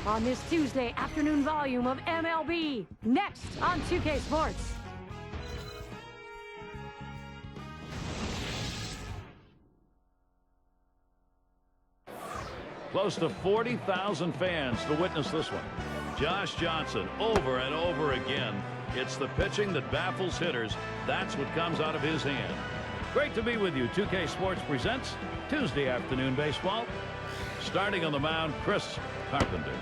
on this Tuesday afternoon volume of MLB. Next on 2K Sports. Close to 40,000 fans to witness this one. Josh Johnson over and over again. It's the pitching that baffles hitters. That's what comes out of his hand. Great to be with you. 2K Sports presents Tuesday afternoon baseball. Starting on the mound, Chris Carpenter.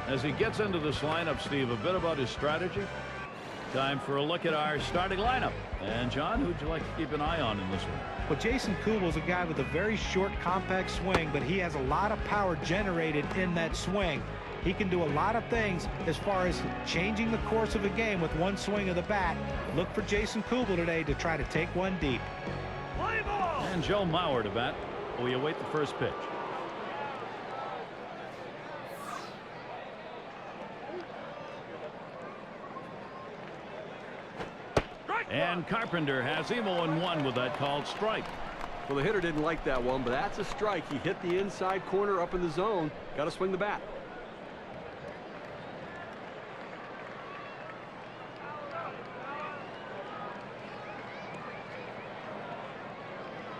As he gets into this lineup, Steve, a bit about his strategy. Time for a look at our starting lineup. And John, who'd you like to keep an eye on in this one? Well, Jason Kubel's a guy with a very short, compact swing, but he has a lot of power generated in that swing. He can do a lot of things as far as changing the course of a game with one swing of the bat. Look for Jason Kubel today to try to take one deep. Play ball! And Joe Mauer to bat. We await the first pitch. And Carpenter has him 0-1 with that called strike. Well, the hitter didn't like that one, but that's a strike. He hit the inside corner up in the zone. Got to swing the bat.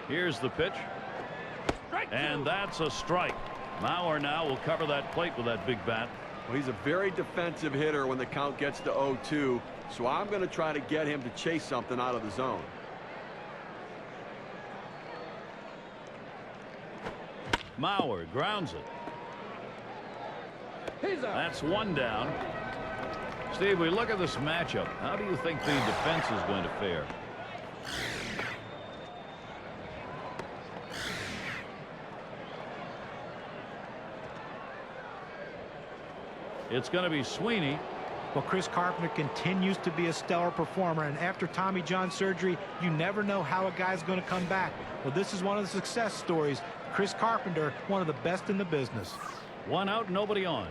Here's the pitch. And that's a strike. Mauer now will cover that plate with that big bat. Well, he's a very defensive hitter when the count gets to 0-2. So I'm going to try to get him to chase something out of the zone. Mauer grounds it. That's one down. Steve, we look at this matchup. How do you think the defense is going to fare? It's going to be Sweeney. Well, Chris Carpenter continues to be a stellar performer, and after Tommy John surgery, you never know how a guy's going to come back. Well, this is one of the success stories. Chris Carpenter, one of the best in the business. One out, nobody on.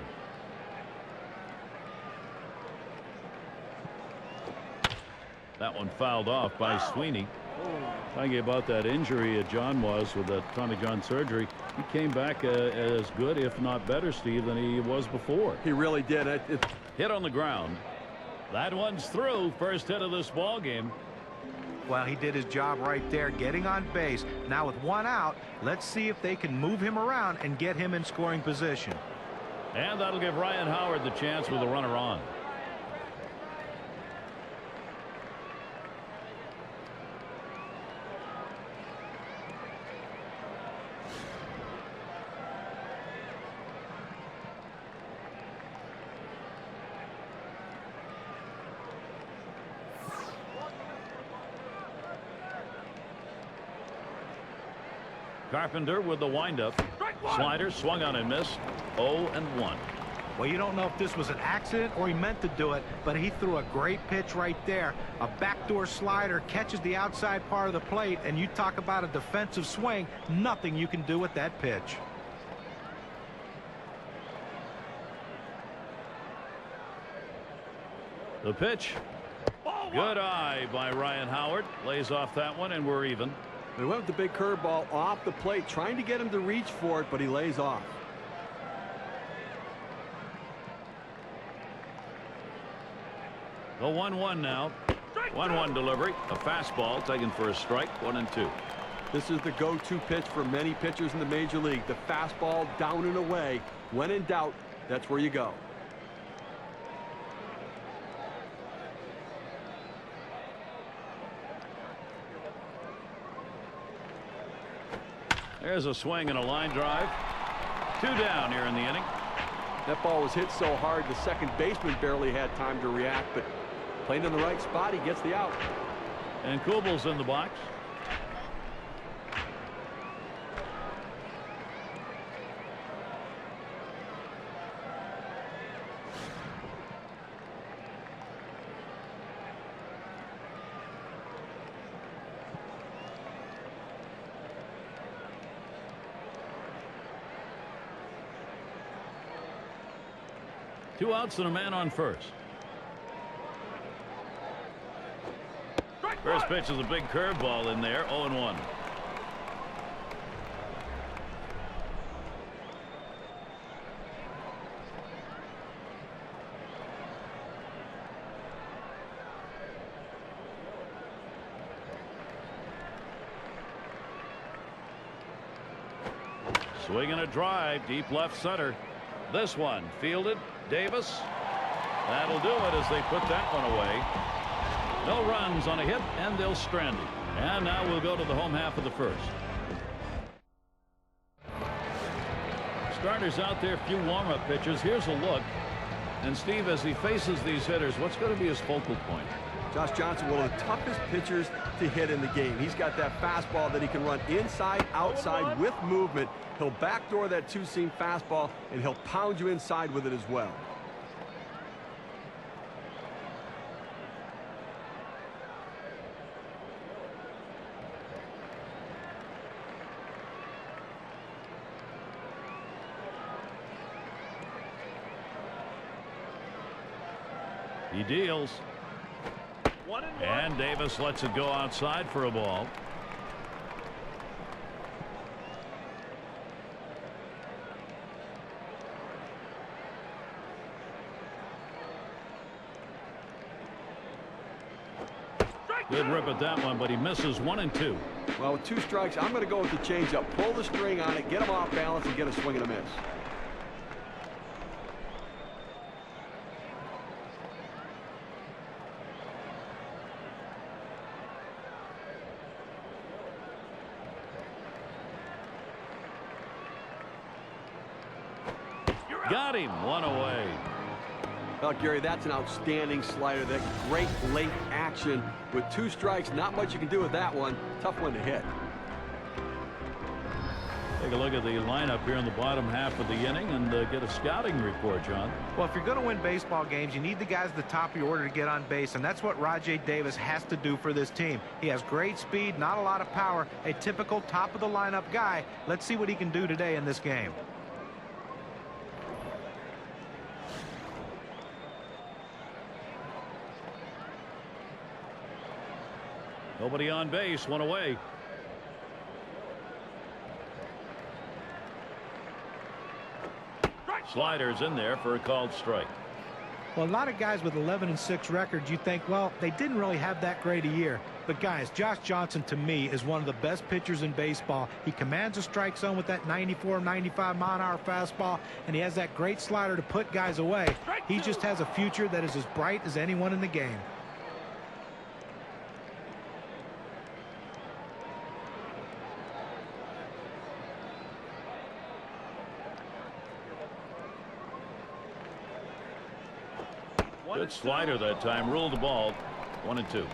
That one fouled off by Sweeney. Talking about that injury John was with the Tommy John surgery, he came back as good, if not better, Steve, than he was before. He really did. Hit on the ground. That one's through. First hit of this ball game. Well, he did his job right there, getting on base. Now with one out, let's see if they can move him around and get him in scoring position. And that'll give Ryan Howard the chance with a runner on. Carpenter with the windup. Slider swung on and missed. 0-1. Well, you don't know if this was an accident or he meant to do it, but he threw a great pitch right there. A backdoor slider catches the outside part of the plate, and you talk about a defensive swing. Nothing you can do with that pitch. The pitch. Good eye by Ryan Howard. Lays off that one, and we're even. They went with the big curveball off the plate, trying to get him to reach for it, but he lays off. The 1-1 now. 1-1 delivery. A fastball taken for a strike. 1-2. This is the go-to pitch for many pitchers in the major league. The fastball down and away. When in doubt, that's where you go. There's a swing and a line drive. 2 down here in the inning. That ball was hit so hard the second baseman barely had time to react, but playing in the right spot, he gets the out. And Kubel's in the box. Two outs and a man on first. First pitch is a big curveball in there. 0-1. Swinging a drive deep left center. This one fielded. Davis. That'll do it as they put that one away. No runs on a hit, and they'll strand it. And now we'll go to the home half of the first. Starters out there, few warm-up pitches. Here's a look. And Steve, as he faces these hitters, what's going to be his focal point? Josh Johnson, one of the toughest pitchers to hit in the game. He's got that fastball that he can run inside, outside with movement. He'll backdoor that two-seam fastball, and he'll pound you inside with it as well. He deals. And Davis lets it go outside for a ball. Good rip at that one, but he misses 1 and 2. Well, with 2 strikes, I'm going to go with the changeup. Pull the string on it, get him off balance, and get a swing and a miss. Got him. 1 away. Well, Gary, that's an outstanding slider. That great late action. With 2 strikes, not much you can do with that one. Tough one to hit. Take a look at the lineup here in the bottom half of the inning and get a scouting report, John. Well, if you're going to win baseball games, you need the guys at the top of your order to get on base, and that's what Rajai Davis has to do for this team. He has great speed, not a lot of power, a typical top-of-the-lineup guy. Let's see what he can do today in this game. Nobody on base, 1 away. Sliders in there for a called strike. Well, a lot of guys with 11-6 records, you think, well, they didn't really have that great a year. But guys, Josh Johnson to me is one of the best pitchers in baseball. He commands a strike zone with that 94, 95 mile-an-hour fastball, and he has that great slider to put guys away. He just has a future that is as bright as anyone in the game. Good slider that time. Ruled the ball. 1 and 2.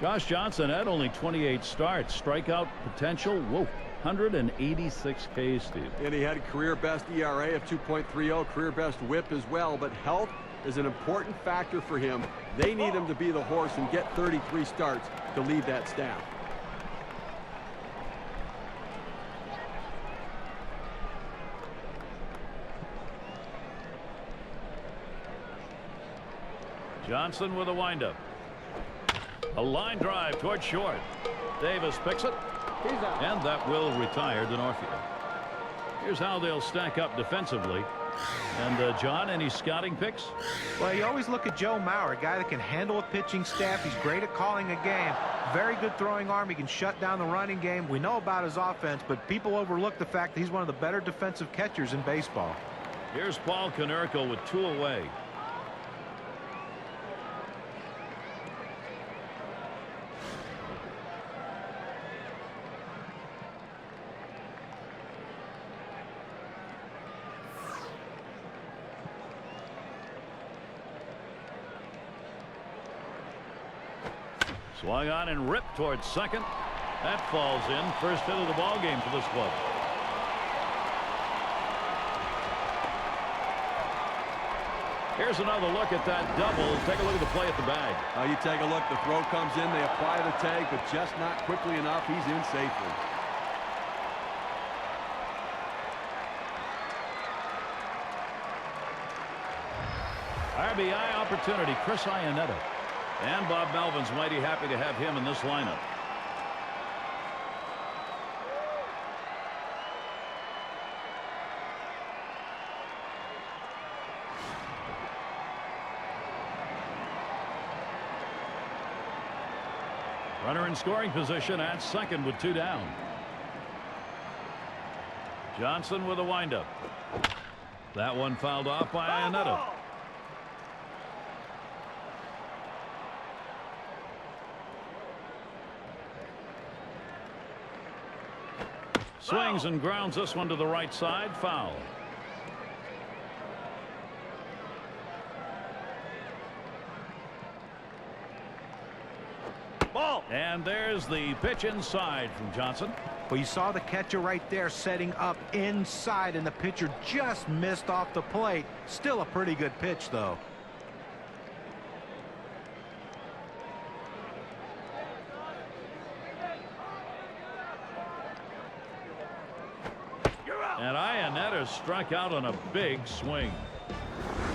Josh Johnson had only 28 starts. Strikeout potential. Whoa. 186 Ks, Steve. And he had a career best ERA of 2.30, career best whip as well. But health is an important factor for him. They need him to be the horse and get 33 starts to lead that staff. Johnson with a windup. A line drive toward short. Davis picks it. And that will retire to Northfield. Here's how they'll stack up defensively. And John, any scouting picks? Well, you always look at Joe Mauer, a guy that can handle a pitching staff. He's great at calling a game. Very good throwing arm. He can shut down the running game. We know about his offense, but people overlook the fact that he's one of the better defensive catchers in baseball. Here's Paul Konerko with 2 away. Swung on and ripped towards second. That falls in. First hit of the ball game for this club. Here's another look at that double. Take a look at the play at the bag. You take a look. The throw comes in. They apply the tag, but just not quickly enough. He's in safely. RBI opportunity. Chris Iannetta. And Bob Melvin's mighty happy to have him in this lineup. Runner in scoring position at second with 2 down. Johnson with a windup. That one fouled off by Iannetta. Swings and grounds this one to the right side. Foul. Ball. And there's the pitch inside from Johnson. Well, you saw the catcher right there setting up inside, and the pitcher just missed off the plate. Still a pretty good pitch, though. And Iannetta struck out on a big swing.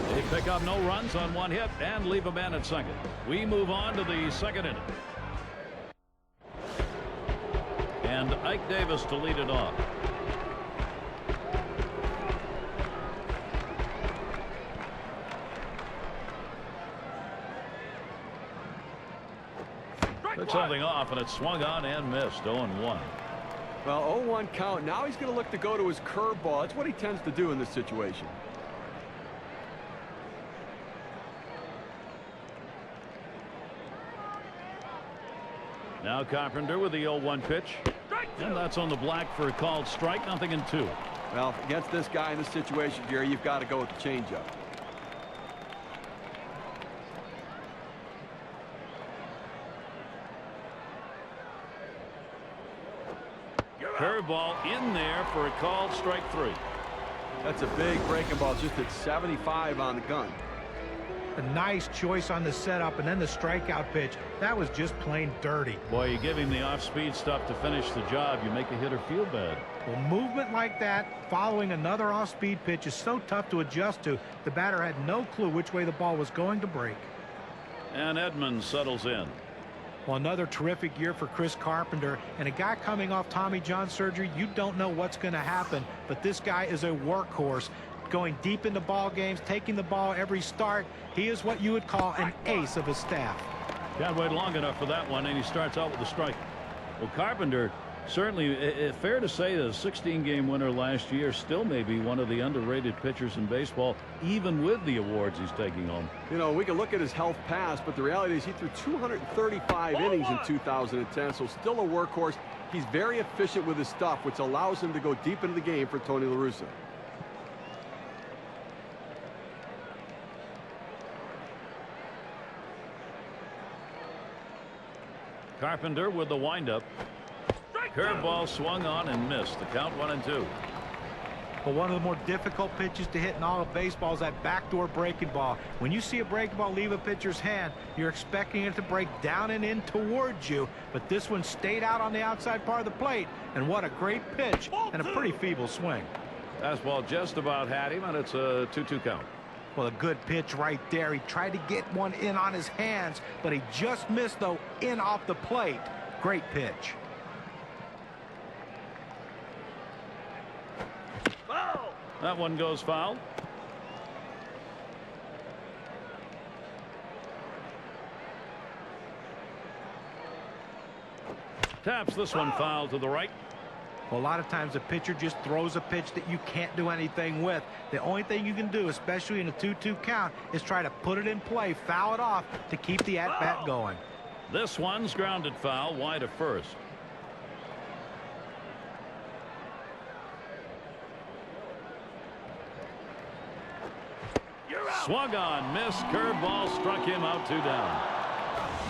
They pick up no runs on one hit and leave a man at second. We move on to the second inning. And Ike Davis to lead it off. Took something off, and it swung on and missed. 0-1. Well, 0-1 count. Now he's going to look to go to his curveball. That's what he tends to do in this situation. Now Carpenter with the 0-1 pitch. And that's on the black for a called strike. 0-2. Well, against this guy in this situation, Gary, you've got to go with the changeup. Curveball in there for a called strike 3. That's a big breaking ball. Just at 75 on the gun. A nice choice on the setup, and then the strikeout pitch. That was just plain dirty. Boy, you give him the off-speed stuff to finish the job. You make a hitter feel bad. Well, movement like that following another off-speed pitch is so tough to adjust to. The batter had no clue which way the ball was going to break. And Edmonds settles in. Well, another terrific year for Chris Carpenter, and a guy coming off Tommy John surgery. You don't know what's going to happen, but this guy is a workhorse, going deep into ball games, taking the ball every start. He is what you would call an ace of his staff. Can't wait long enough for that one, and he starts out with a strike. Well, Carpenter, certainly fair to say, the 16-game winner last year, still may be one of the underrated pitchers in baseball, even with the awards he's taking home. You know, we can look at his health past, but the reality is he threw 235 innings in 2010, so still a workhorse. He's very efficient with his stuff, which allows him to go deep into the game for Tony La Russa. Carpenter with the windup. Curveball swung on and missed. The count 1-2. But one of the more difficult pitches to hit in all of baseball is that backdoor breaking ball. When you see a breaking ball leave a pitcher's hand, you're expecting it to break down and in towards you. But this one stayed out on the outside part of the plate. And what a great pitch and a pretty feeble swing. Fastball just about had him, and it's a 2-2 count. Well, a good pitch right there. He tried to get one in on his hands, but he just missed, though, in off the plate. Great pitch. That one goes foul. Taps this one foul to the right. Well, a lot of times the pitcher just throws a pitch that you can't do anything with. The only thing you can do, especially in a 2-2 count, is try to put it in play, foul it off to keep the at-bat going. This one's grounded foul wide of first. Swung on, missed, curveball struck him out, 2 down.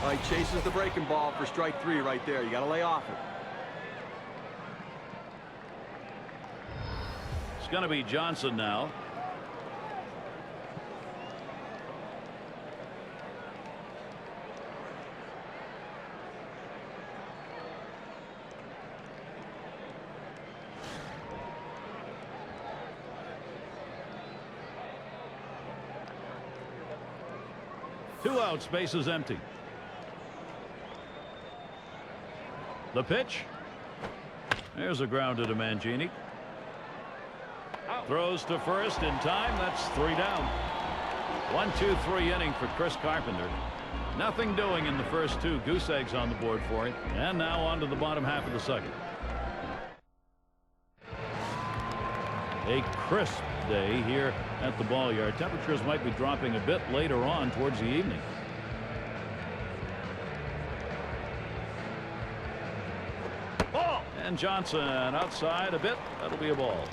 All right, chases the breaking ball for strike 3 right there. You got to lay off it. It's going to be Johnson now. Two outs, bases empty. The pitch. There's a ground to Mangini. Throws to first in time. That's 3 down. 1-2-3 inning for Chris Carpenter. Nothing doing in the first 2. Goose eggs on the board for him. And now on to the bottom half of the second. A crisp day here at the ball yard. Temperatures might be dropping a bit later on towards the evening. Ball. And Johnson outside a bit. That'll be a ball.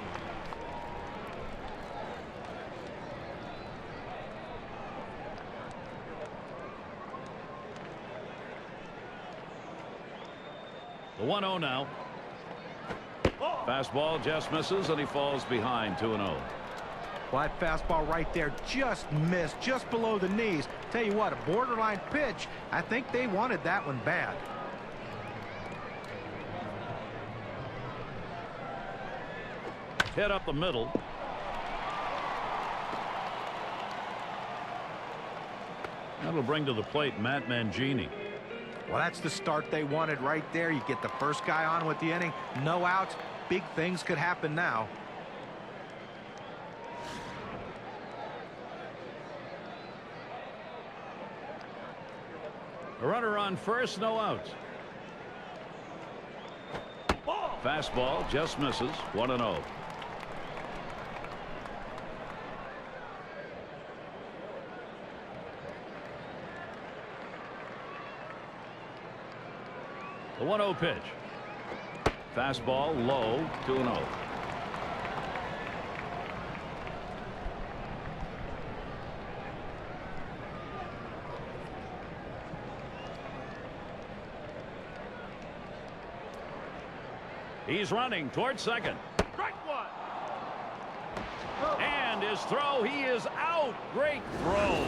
The 1-0 now. Fastball just misses, and he falls behind 2-0. Well, that fastball right there just missed, just below the knees. Tell you what, a borderline pitch. I think they wanted that one bad. Hit up the middle. That'll bring to the plate Matt Mangini. Well, that's the start they wanted right there. You get the first guy on with the inning, no outs. Big things could happen now. A runner on first, no outs. Fastball just misses. 1-0. The 1-0 pitch. Fastball low. 2-0. He's running towards second. Strike one. And his throw, he is out. Great throw.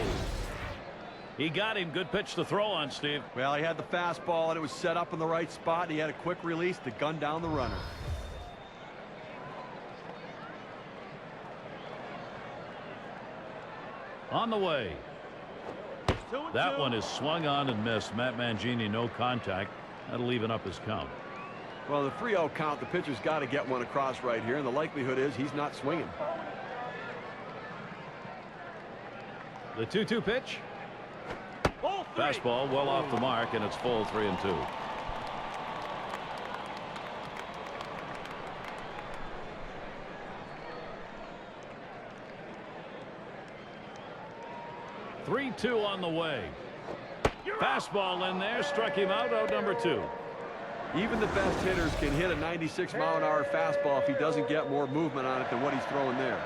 He got him. Good pitch to throw on, Steve. Well, he had the fastball, and it was set up in the right spot. He had a quick release to gun down the runner. On the way. That one is swung on and missed. Matt Mangini, no contact. That'll even up his count. Well, the 3-0 count, the pitcher's got to get one across right here, and the likelihood is he's not swinging. The 2-2 pitch. Fastball well off the mark, and it's full 3-2. Three-two on the way. Fastball in there, struck him out. Out number 2. Even the best hitters can hit a 96-mile-an-hour fastball if he doesn't get more movement on it than what he's throwing there.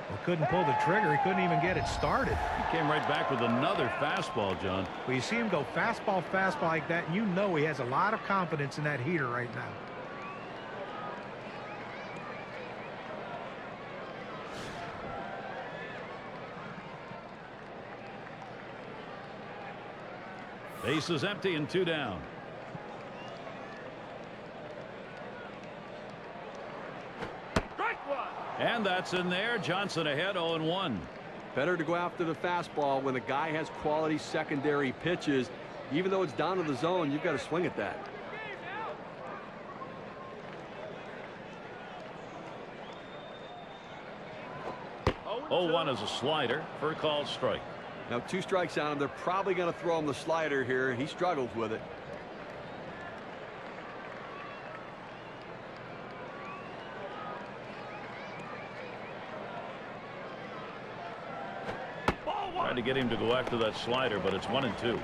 Well, couldn't pull the trigger. He couldn't even get it started. He came right back with another fastball, John. Well, you see him go fastball like that, and you know he has a lot of confidence in that heater right now. Base is empty and 2 down. And that's in there. Johnson ahead 0-1. Better to go after the fastball when the guy has quality secondary pitches. Even though it's down to the zone, you've got to swing at that. Oh, 1 is a slider for a called strike. Now 2 strikes on him. They're probably going to throw him the slider here. He struggles with it. Trying to get him to go after that slider, but it's 1-2.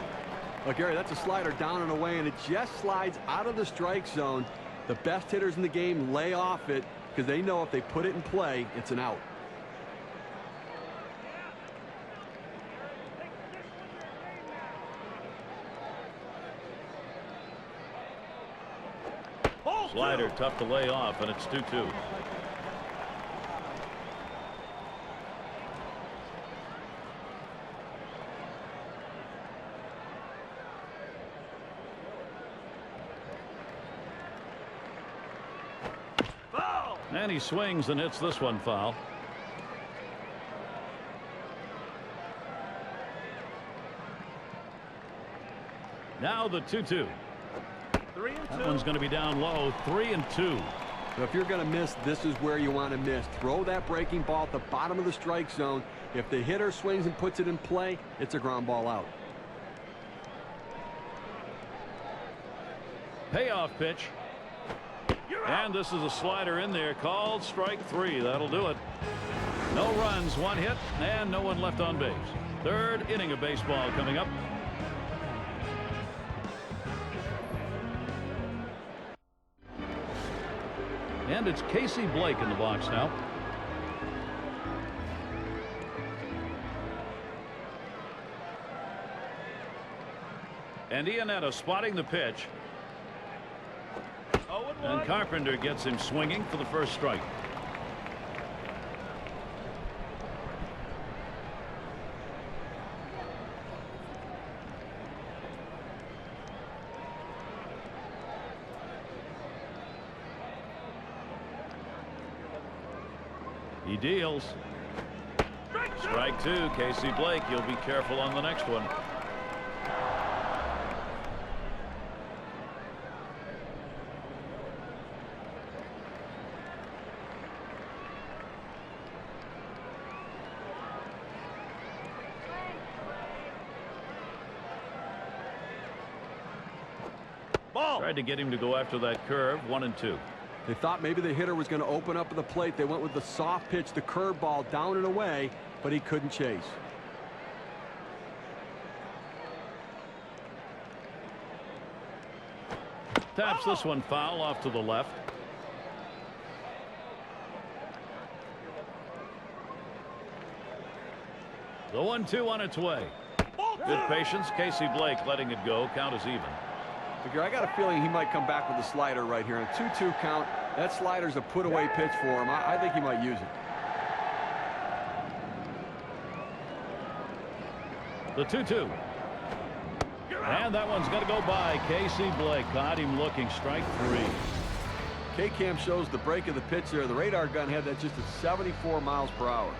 Well, Gary, that's a slider down and away, and it just slides out of the strike zone. The best hitters in the game lay off it because they know if they put it in play, it's an out. Slider tough to lay off, and it's 2-2. And he swings and hits this one foul. Now the 2-2. That one's going to be down low. 3-2. So if you're going to miss, this is where you want to miss. Throw that breaking ball at the bottom of the strike zone. If the hitter swings and puts it in play, it's a ground ball out. Payoff pitch. And this is a slider in there called strike 3. That'll do it. No runs, 1 hit, and no one left on base. Third inning of baseball coming up. And it's Casey Blake in the box now. And Iannetta spotting the pitch. And Carpenter gets him swinging for the first strike. He deals. Strike 2. Casey Blake. You'll be careful on the next one. Tried to get him to go after that curve. 1-2. They thought maybe the hitter was going to open up at the plate. They went with the soft pitch, the curveball, down and away, but he couldn't chase. Taps this one foul off to the left. The 1-2 on its way. Good patience. Casey Blake letting it go. Count is even. I got a feeling he might come back with a slider right here. On 2-2 count, that slider's a put-away pitch for him. I think he might use it. The 2-2. And that one's going to go by. Casey Blake caught him looking. Strike 3. K-Cam shows the break of the pitch there. The radar gun had that just at 74 miles per hour.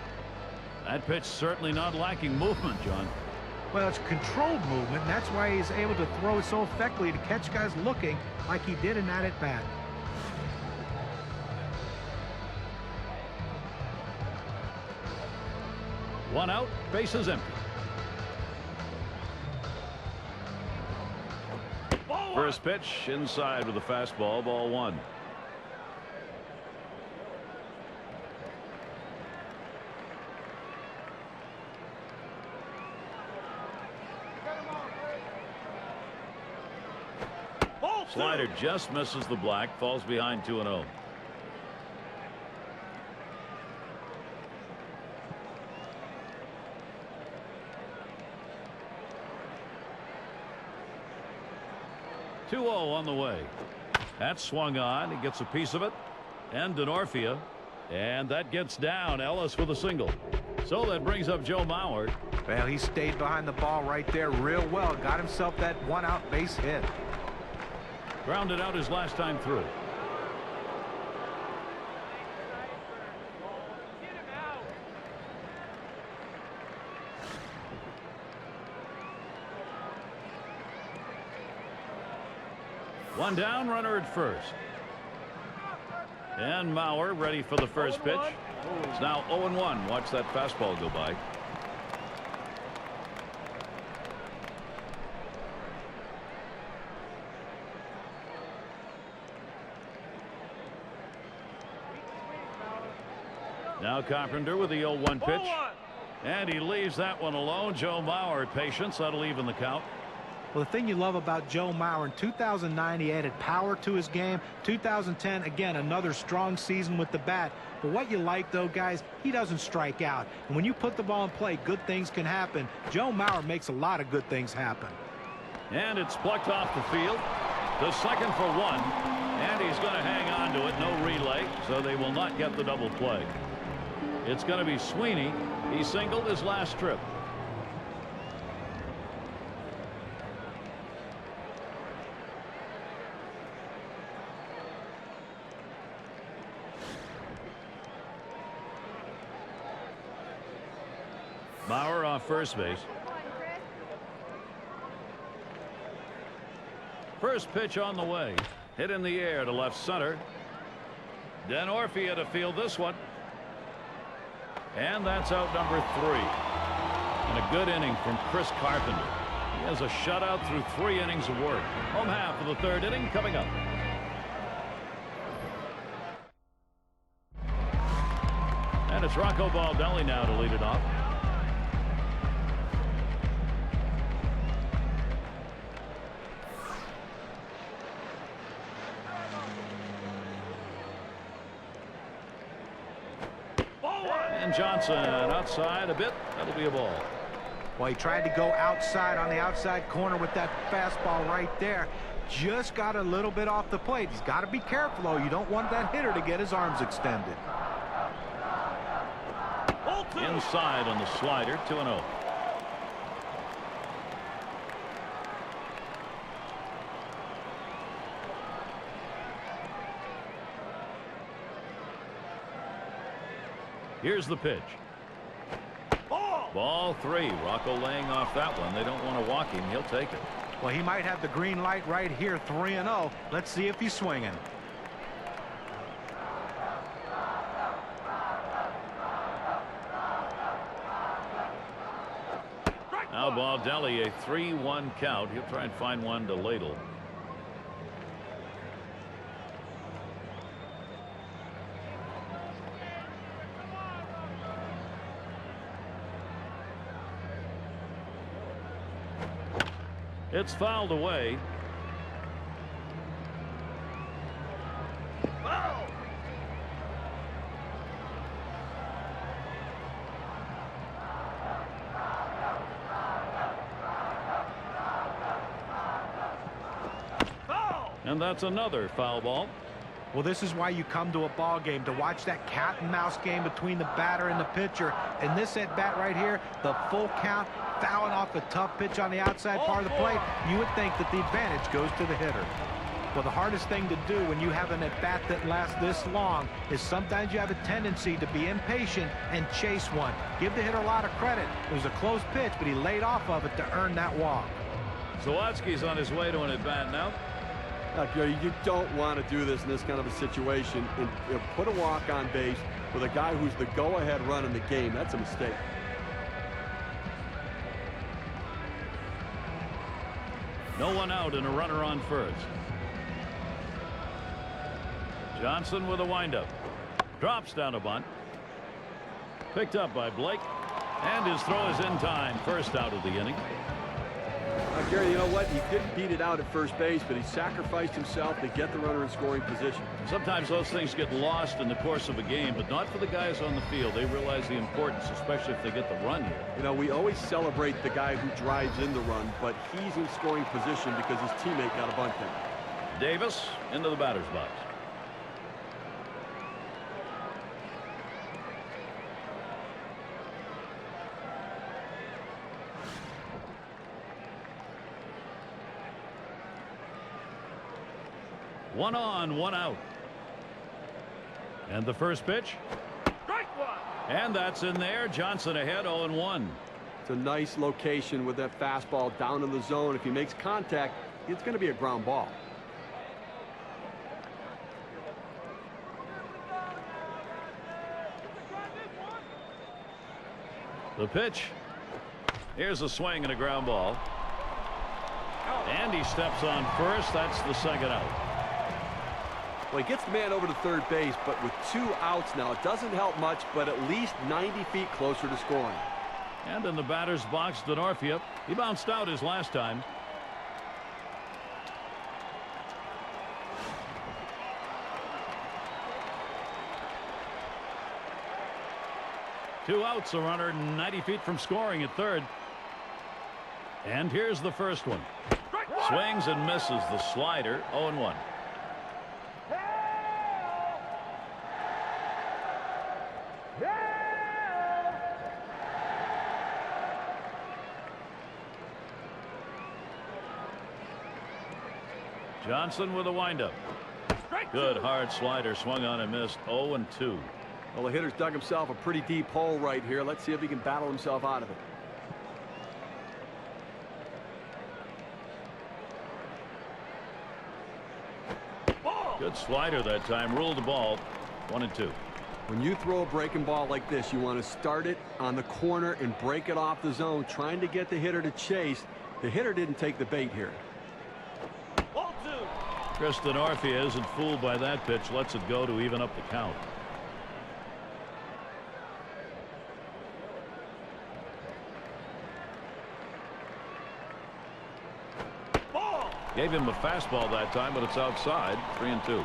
That pitch certainly not lacking movement, John. Well, it's controlled movement, and that's why he's able to throw it so effectively to catch guys looking like he did in that at-bat. One out, bases empty. First pitch inside with a fastball, ball 1. Slider just misses the black, falls behind 2-0. On the way. That's swung on. He gets a piece of it. And Denorfia. And that gets down. Ellis with a single. So that brings up Joe Mauer. Well, he stayed behind the ball right there real well. Got himself that one-out base hit. Grounded out his last time through. One down, runner at first. And Mauer ready for the first pitch. It's now 0-1. Watch that fastball go by. Now Carpenter with the 0-1 pitch. And he leaves that one alone. Joe Mauer, patience. That'll even the count. Well, the thing you love about Joe Mauer, in 2009 he added power to his game. 2010, again, another strong season with the bat. But what you like, though, guys, he doesn't strike out. And when you put the ball in play, good things can happen. Joe Mauer makes a lot of good things happen. And it's plucked off the field. The second for 1. And he's going to hang on to it. No relay, so they will not get the double play. It's going to be Sweeney. He singled his last trip. Mauer off first base. First pitch on the way. Hit in the air to left center. Denorfia to field this one. And that's out number 3. And a good inning from Chris Carpenter. He has a shutout through 3 innings of work. Home half of the 3rd inning coming up. It's Rocco Baldelli now to lead it off. And Johnson outside a bit. That'll be a ball. Well, he tried to go outside on the outside corner with that fastball right there. Just got a little bit off the plate. He's got to be careful, though. You don't want that hitter to get his arms extended. Inside on the slider, 2-0. Here's the pitch. Ball 3. Rocco laying off that one. They don't want to walk him. He'll take it. Well, he might have the green light right here, 3-0. Let's see if he's swinging. Now Baldelli, a 3-1 count. He'll try and find one to ladle. It's fouled away. And that's another foul ball. Well, this is why you come to a ball game, to watch that cat and mouse game between the batter and the pitcher. And this at bat right here, the full count, fouling off a tough pitch on the outside part of the plate, you would think that the advantage goes to the hitter. Well, the hardest thing to do when you have an at bat that lasts this long is sometimes you have a tendency to be impatient and chase one. Give the hitter a lot of credit. It was a close pitch, but he laid off of it to earn that walk. Sawatsky's on his way to an at bat now. You don't want to do this in this kind of a situation. And put a walk on base with a guy who's the go-ahead run in the game. That's a mistake. No one out and a runner on first. Johnson with a windup. Drops down a bunt. Picked up by Blake. And his throw is in time. First out of the inning. Gary, you know what? He didn't beat it out at first base, but he sacrificed himself to get the runner in scoring position. Sometimes those things get lost in the course of a game, but not for the guys on the field. They realize the importance, especially if they get the run here. You know, we always celebrate the guy who drives in the run, but he's in scoring position because his teammate got a bunt there. Davis into the batter's box. One on, one out. And the first pitch. Strike one. And that's in there. Johnson ahead, 0-1. It's a nice location with that fastball down in the zone. If he makes contact, it's going to be a ground ball. The pitch. Here's a swing and a ground ball. And he steps on first. That's the second out. Well, he gets the man over to third base, but with 2 outs now, it doesn't help much, but at least 90 feet closer to scoring. And in the batter's box, Denorfia. He bounced out his last time. Two outs, a runner 90 feet from scoring at third. And here's the first one. Swings and misses the slider, 0-1. Johnson with a windup. Good hard slider, swung on and missed. 0-2. Well, the hitter's dug himself a pretty deep hole right here. Let's see if he can battle himself out of it. Good slider that time. Ruled the ball. 1-2. When you throw a breaking ball like this, you want to start it on the corner and break it off the zone, trying to get the hitter to chase. The hitter didn't take the bait here. Chris Denorfia isn't fooled by that pitch. Lets it go to even up the count. Gave him a fastball that time, but it's outside. 3-2.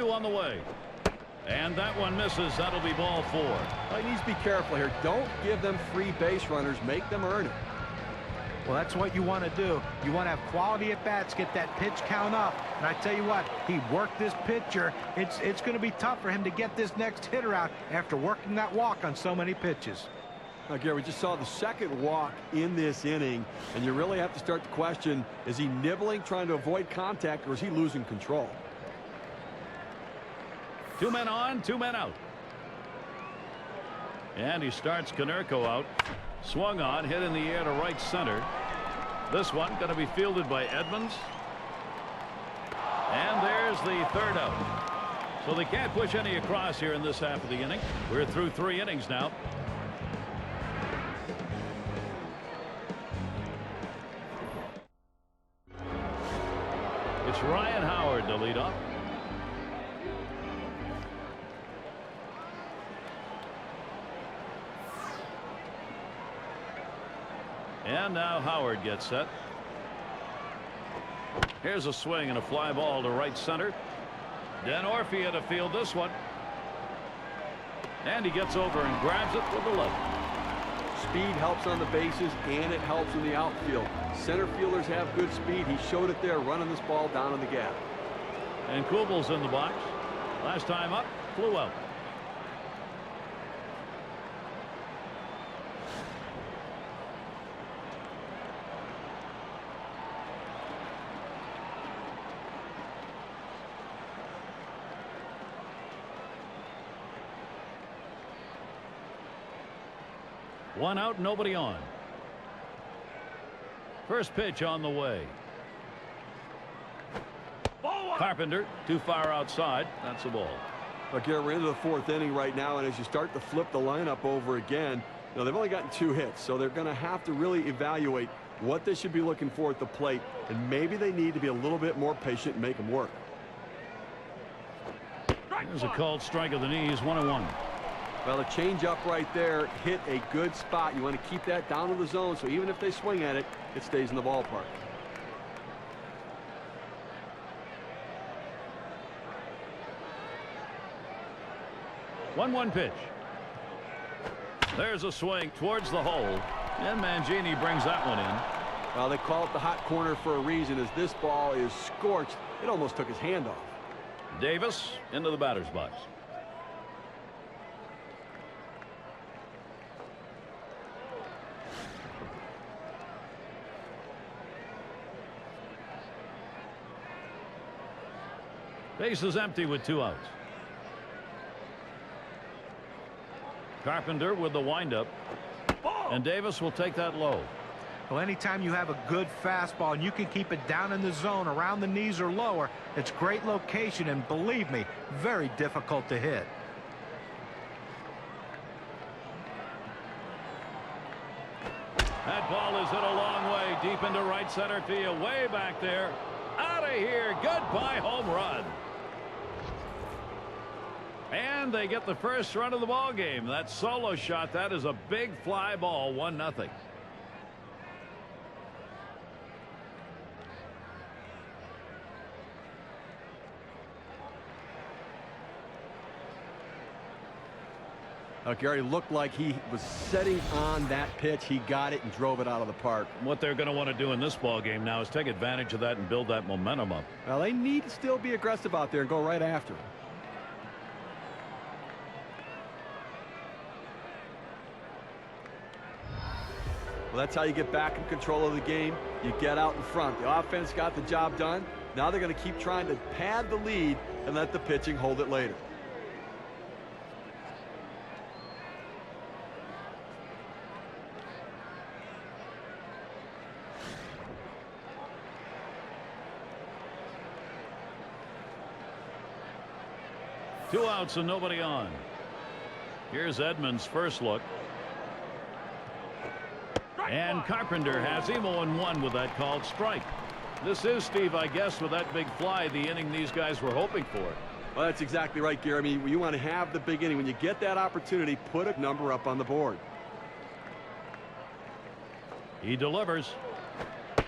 On the way. And that one misses. That'll be ball 4. Well, he needs to be careful here. Don't give them free base runners. Make them earn it. Well, that's what you want to do. You want to have quality at bats, get that pitch count up. And I tell you what, he worked this pitcher. It's going to be tough for him to get this next hitter out after working that walk on so many pitches. Now, Gary, we just saw the second walk in this inning, and you really have to start to question, is he nibbling, trying to avoid contact, or is he losing control? 2 men on, 2 men out. And he starts Konerko out. Swung on, hit in the air to right center. This one going to be fielded by Edmonds. And there's the third out. So they can't push any across here in this half of the inning. We're through 3 innings now. It's Ryan Howard to lead off. And now Howard gets set. Here's a swing and a fly ball to right center. Dan Orphea to field this one. And he gets over and grabs it with the left. Speed helps on the bases, and it helps in the outfield. Center fielders have good speed. He showed it there, running this ball down in the gap. And Kubal's in the box. Last time up, flew out. One out, nobody on. First pitch on the way. Carpenter too far outside. That's a ball. Look, Gary, we're into the 4th inning right now, and as you start to flip the lineup over again, they've only gotten 2 hits, so they're going to have to really evaluate what they should be looking for at the plate, and maybe they need to be a little bit more patient and make them work. There's a called strike of the knees. 1-1. Well, a change up right there hit a good spot. You want to keep that down in the zone, so even if they swing at it, it stays in the ballpark. One pitch. There's a swing towards the hole, and Mangini brings that one in. Well, they call it the hot corner for a reason. As this ball is scorched, it almost took his hand off. Davis into the batter's box. Base is empty with 2 outs. Carpenter with the windup. And Davis will take that low. Well, anytime you have a good fastball and you can keep it down in the zone around the knees or lower, it's great location, and believe me, very difficult to hit. That ball is hit a long way deep into right center field, way back there. Out of here. Goodbye home run. And they get the first run of the ball game. That solo shot, that is a big fly ball. 1-0. Gary looked like he was setting on that pitch. He got it and drove it out of the park. What they're going to want to do in this ball game now is take advantage of that and build that momentum up. Well, they need to still be aggressive out there and go right after him. Well, that's how you get back in control of the game. You get out in front. The offense got the job done. Now they're going to keep trying to pad the lead and let the pitching hold it later. Two outs and nobody on. Here's Edmonds' first look. And Carpenter has him 0-1 with that called strike. This is, Steve, I guess, with that big fly, the inning these guys were hoping for. Well, that's exactly right, Gary. I mean, you want to have the big inning. When you get that opportunity, put a number up on the board. He delivers.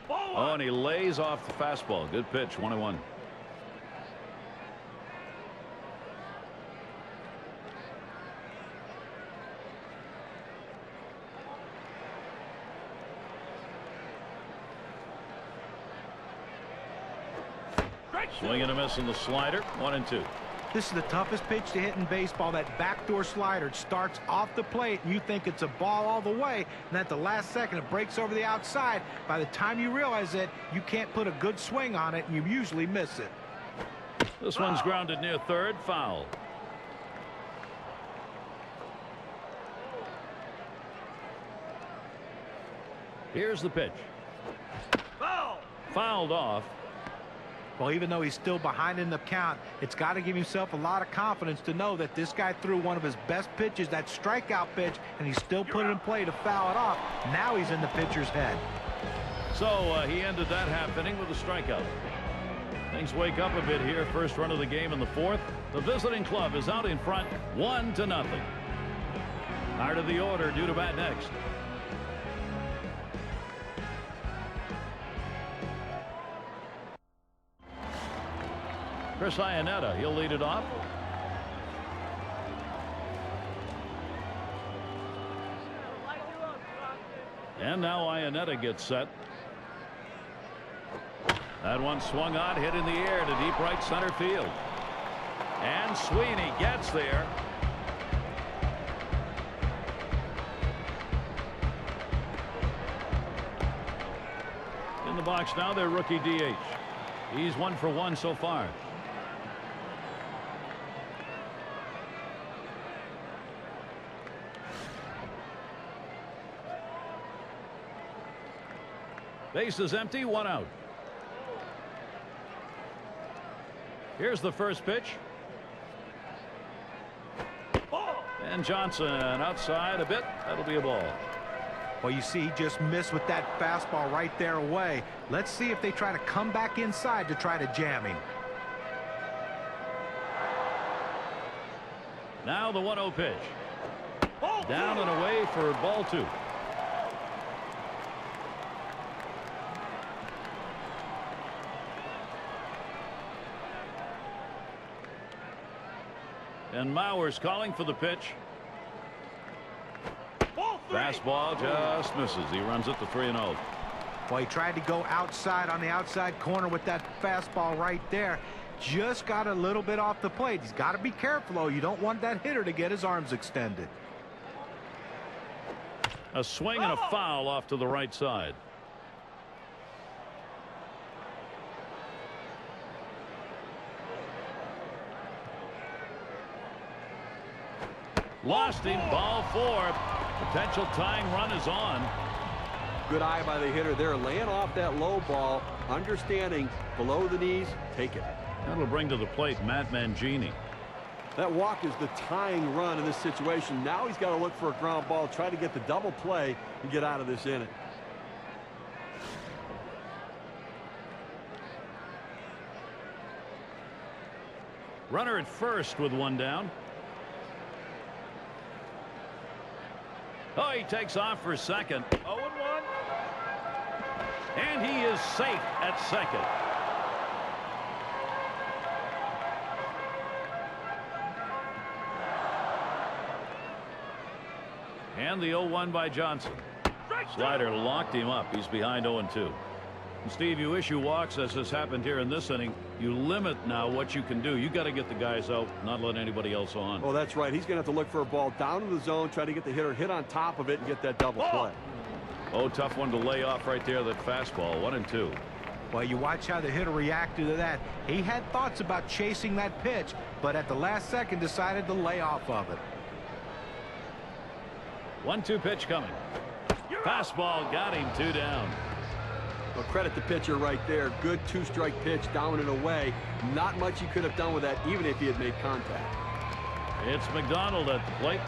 Oh, and he lays off the fastball. Good pitch, 1-1. Swing and a miss on the slider, 1-2. This is the toughest pitch to hit in baseball, that backdoor slider. It starts off the plate, and you think it's a ball all the way, and at the last second, it breaks over the outside. By the time you realize it, you can't put a good swing on it, and you usually miss it. This one's grounded near third, foul. Here's the pitch. Fouled off. Well, even though he's still behind in the count, it's got to give himself a lot of confidence to know that this guy threw one of his best pitches, that strikeout pitch, and he still put it in play to foul it off. Now he's in the pitcher's head. So he ended that half inning with a strikeout. Things wake up a bit here. First run of the game in the fourth. The visiting club is out in front, 1-0. Heart of the order due to bat next. Chris Iannetta, he'll lead it off. And now Iannetta gets set. That one swung on, hit in the air to deep right center field. And Sweeney gets there. In the box now, their rookie DH. He's 1 for 1 so far. Base is empty, 1 out. Here's the first pitch. And Johnson outside a bit. That'll be a ball. Well, you see, he just missed with that fastball right there away. Let's see if they try to come back inside to try to jam him. Now the 1-0 pitch. Down and away for ball 2. And Mauer's calling for the pitch. Fastball just misses. He runs it to 3-0. Well, he tried to go outside on the outside corner with that fastball right there. Just got a little bit off the plate. He's got to be careful, though. You don't want that hitter to get his arms extended. A swing and a foul off to the right side. Lost him, ball 4. Potential tying run is on. Good eye by the hitter there, laying off that low ball, understanding below the knees, take it. That'll bring to the plate Matt Mangini. That walk is the tying run in this situation. Now he's got to look for a ground ball, try to get the double play and get out of this inning. Runner at first with 1 down. Oh, he takes off for second. 0-1. And he is safe at second. And the 0-1 by Johnson. Slider locked him up. He's behind 0-2. And Steve, you issue walks, as has happened here in this inning. You limit now what you can do. You got to get the guys out, not let anybody else on. Oh, that's right. He's going to have to look for a ball down in the zone, try to get the hitter hit on top of it and get that double play. Oh, tough one to lay off right there, that fastball. 1-2. Well, you watch how the hitter reacted to that. He had thoughts about chasing that pitch, but at the last second decided to lay off of it. 1-2 pitch coming. Fastball got him, 2 down. Well, credit the pitcher right there. Good 2-strike pitch down and away. Not much he could have done with that, even if he had made contact. It's McDonald at the plate.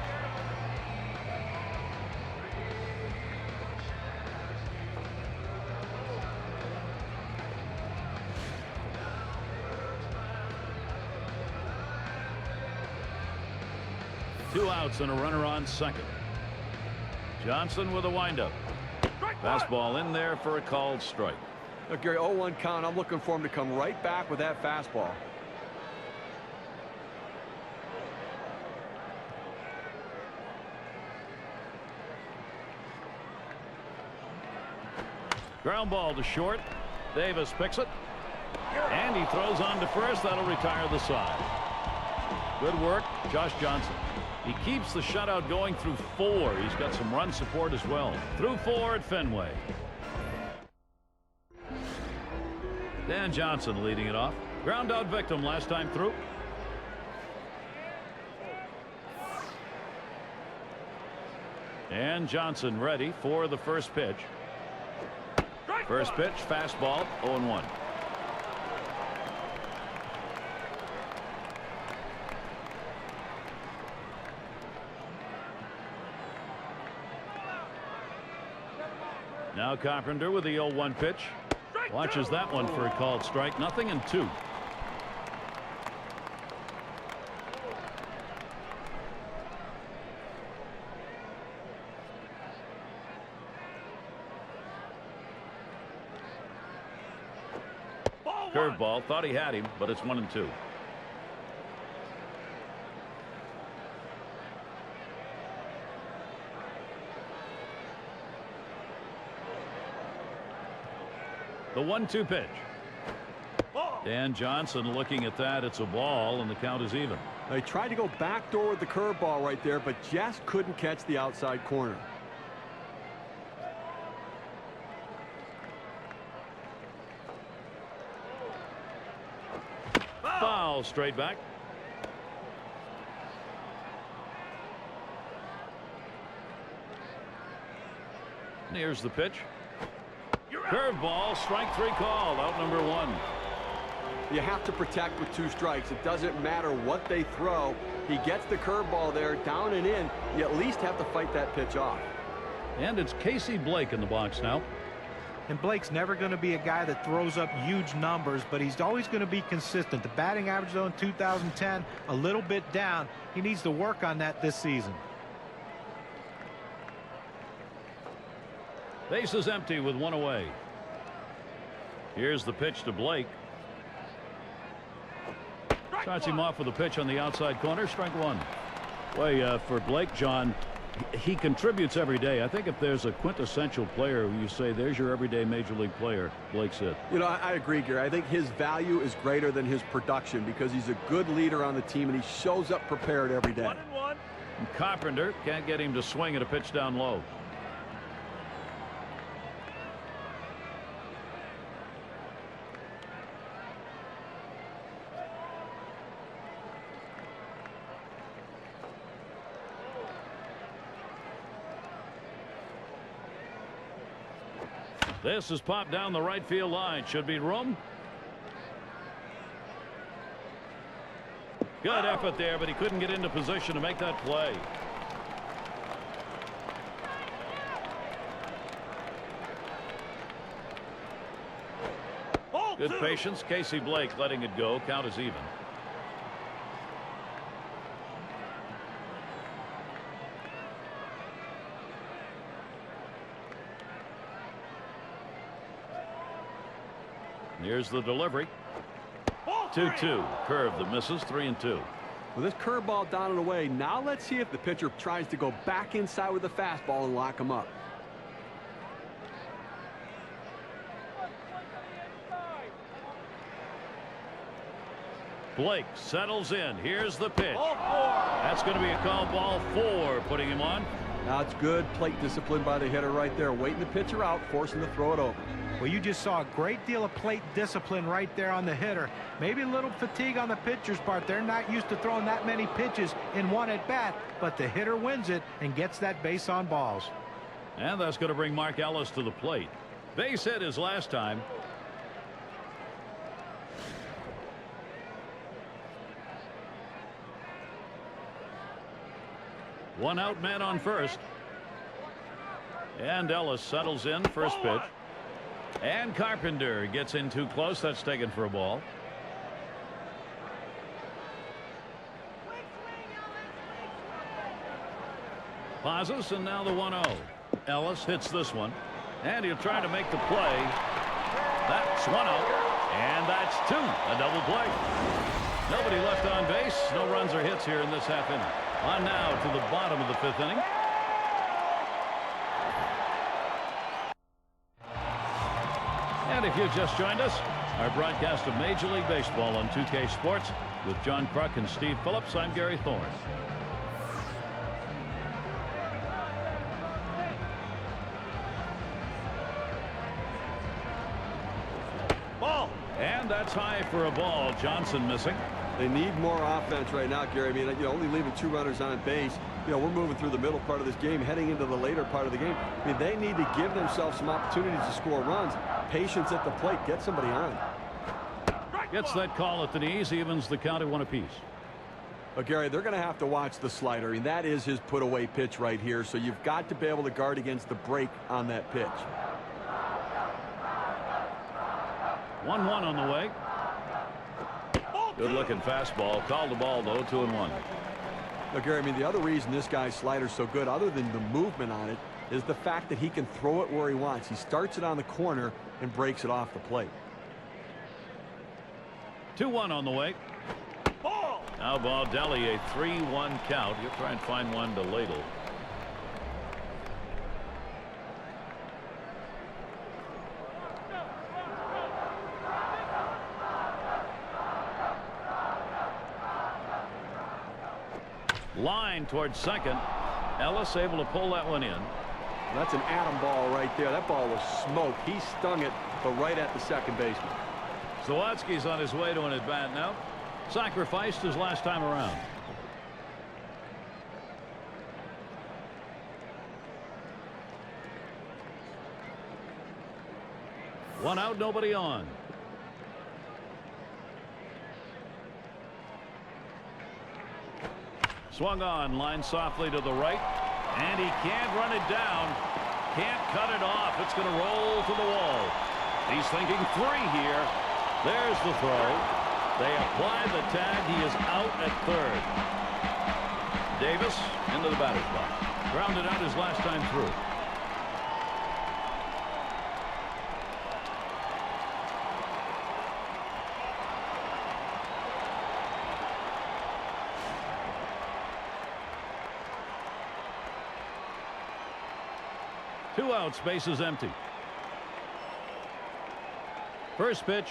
2 outs and a runner on second. Johnson with a windup. Fastball in there for a called strike. Now, Gary, 0-1 count. I'm looking for him to come right back with that fastball. Ground ball to short. Davis picks it. And he throws on to first. That'll retire the side. Good work, Josh Johnson. He keeps the shutout going through 4. He's got some run support as well. Through 4 at Fenway. Dan Johnson leading it off. Ground out victim last time through. And Johnson ready for the first pitch. First pitch, fastball, 0-1. Now Carpenter with the 0-1 pitch. Watches that one for a called strike. 0-2. Curveball, thought he had him, but it's 1-2. The 1-2 pitch. Dan Johnson looking at that. It's a ball, and the count is even. They tried to go backdoor with the curveball right there, but just couldn't catch the outside corner. Foul, straight back. Here's the pitch. Curveball, strike 3 called, out number 1. You have to protect with 2 strikes. It doesn't matter what they throw. He gets the curveball there, down and in. You at least have to fight that pitch off. And it's Casey Blake in the box now. And Blake's never going to be a guy that throws up huge numbers, but he's always going to be consistent. The batting average, though, in 2010, a little bit down. He needs to work on that this season. Base is empty with 1 away. Here's the pitch to Blake. Starts him off with a pitch on the outside corner. Strike 1. Well, for Blake, John, he contributes every day. I think if there's a quintessential player who you say there's your everyday major league player, Blake's it. You know, I agree, Gary. I think his value is greater than his production because he's a good leader on the team and he shows up prepared every day. 1-1. And Carpenter can't get him to swing at a pitch down low. This is popped down the right field line. Should be room. Good effort there, but he couldn't get into position to make that play. Good patience. Casey Blake letting it go. Count is even. Here's the delivery. 2-2. Curve that misses. 3-2. With this curveball down and away, now let's see if the pitcher tries to go back inside with the fastball and lock him up. Blake settles in. Here's the pitch. That's going to be a call ball 4, putting him on. Now it's good plate discipline by the hitter right there, waiting the pitcher out, forcing to throw it over. Well, you just saw a great deal of plate discipline right there on the hitter. Maybe a little fatigue on the pitcher's part. They're not used to throwing that many pitches in one at bat, but the hitter wins it and gets that base on balls. And that's going to bring Mark Ellis to the plate. Base hit his last time. One out, man on first. And Ellis settles in. First pitch. And Carpenter gets in too close. That's taken for a ball. Pauses, and now the 1-0. Ellis hits this one, and he'll try to make the play. That's 1 out, and that's 2. A double play. Nobody left on base. No runs or hits here in this half inning. On now to the bottom of the 5th inning. And if you just joined us, our broadcast of Major League Baseball on 2K Sports with John Kruk and Steve Phillips. I'm Gary Thorne. Ball. And that's high for a ball. Johnson missing. They need more offense right now, Gary. I mean, only leaving 2 runners on base. We're moving through the middle part of this game, heading into the later part of the game. I mean, they need to give themselves some opportunities to score runs. Patience at the plate. Get somebody on. Gets that call at the knees. Evens the count at 1 apiece. But, Gary, they're going to have to watch the slider. I mean, that is his put-away pitch right here. So you've got to be able to guard against the break on that pitch. 1-1 on the way. Good looking fastball. Called the ball though. 2-1. Now, Gary, I mean, the other reason this guy's slider's so good, other than the movement on it, is the fact that he can throw it where he wants. He starts it on the corner and breaks it off the plate. 2-1 on the way. Ball. Now Baldelli, a 3-1 count. He'll try and find one to ladle. Line towards second. Ellis able to pull that one in. That's an atom ball right there. That ball was smoke. He stung it, but right at the second baseman. Zawadzki's on his way to an at-bat now. Sacrificed his last time around. One out, nobody on. Swung on, line softly to the right, and he can't run it down. Can't cut it off. It's going to roll to the wall. He's thinking 3 here. There's the throw. They apply the tag. He is out at third. Davis into the batter's box. Grounded out his last time through. Two outs, base is empty. First pitch.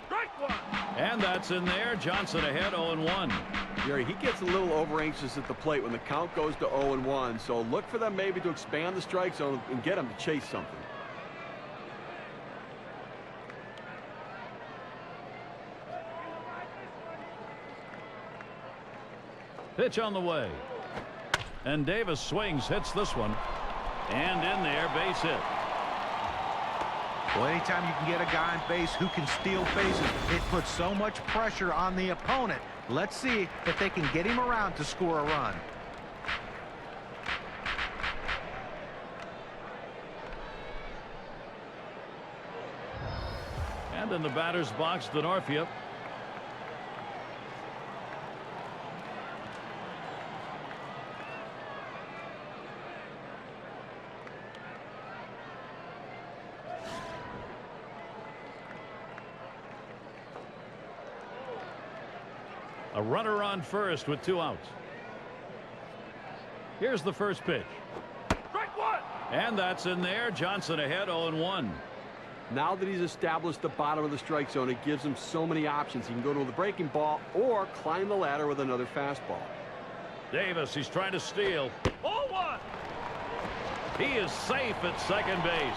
Strike one. And that's in there. Johnson ahead 0-1. Gary, he gets a little over anxious at the plate when the count goes to 0-1. So look for them maybe to expand the strike zone and get him to chase something. Pitch on the way. And Davis swings, hits this one. And in there, base hit. Well, anytime you can get a guy on base who can steal bases, it puts so much pressure on the opponent. Let's see if they can get him around to score a run. And in the batter's box, Denorfia. A runner on first with 2 outs. Here's the first pitch. Strike one. And that's in there. Johnson ahead 0-1. Now that he's established the bottom of the strike zone, it gives him so many options. He can go to the breaking ball or climb the ladder with another fastball. Davis, he's trying to steal. 0-1. He is safe at second base.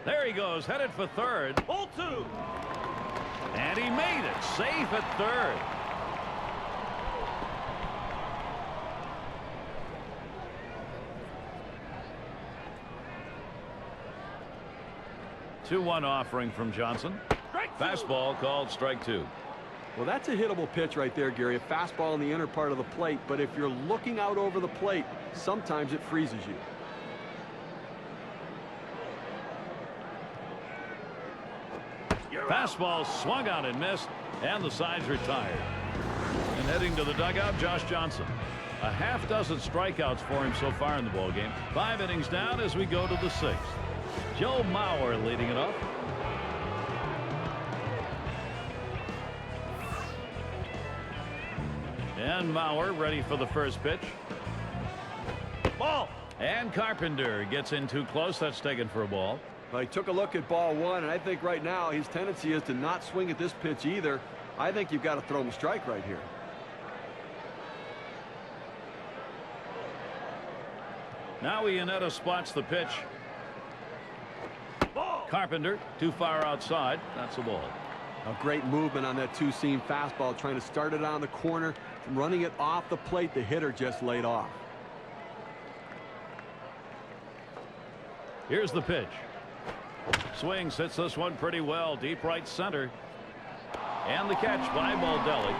There he goes, headed for third. 0-2. And he made it, safe at third. Two-one offering from Johnson. Fastball called strike 2. Well, that's a hittable pitch right there, Gary. A fastball in the inner part of the plate, but if you're looking out over the plate, sometimes it freezes you. Fastball swung on and missed, and the side's retired. And heading to the dugout, Josh Johnson. A half dozen strikeouts for him so far in the ballgame. 5 innings down as we go to the 6th. Joe Mauer leading it off. And Mauer ready for the first pitch. Ball. And Carpenter gets in too close. That's taken for a ball. Well, he took a look at ball 1, and I think right now his tendency is to not swing at this pitch either. I think you've got to throw him a strike right here. Now Iannetta spots the pitch. Ball. Carpenter too far outside. That's a ball. A great movement on that two-seam fastball, trying to start it on the corner, running it off the plate. The hitter just laid off. Here's the pitch. Swings, hits this one pretty well, deep right center. And the catch by Baldelli.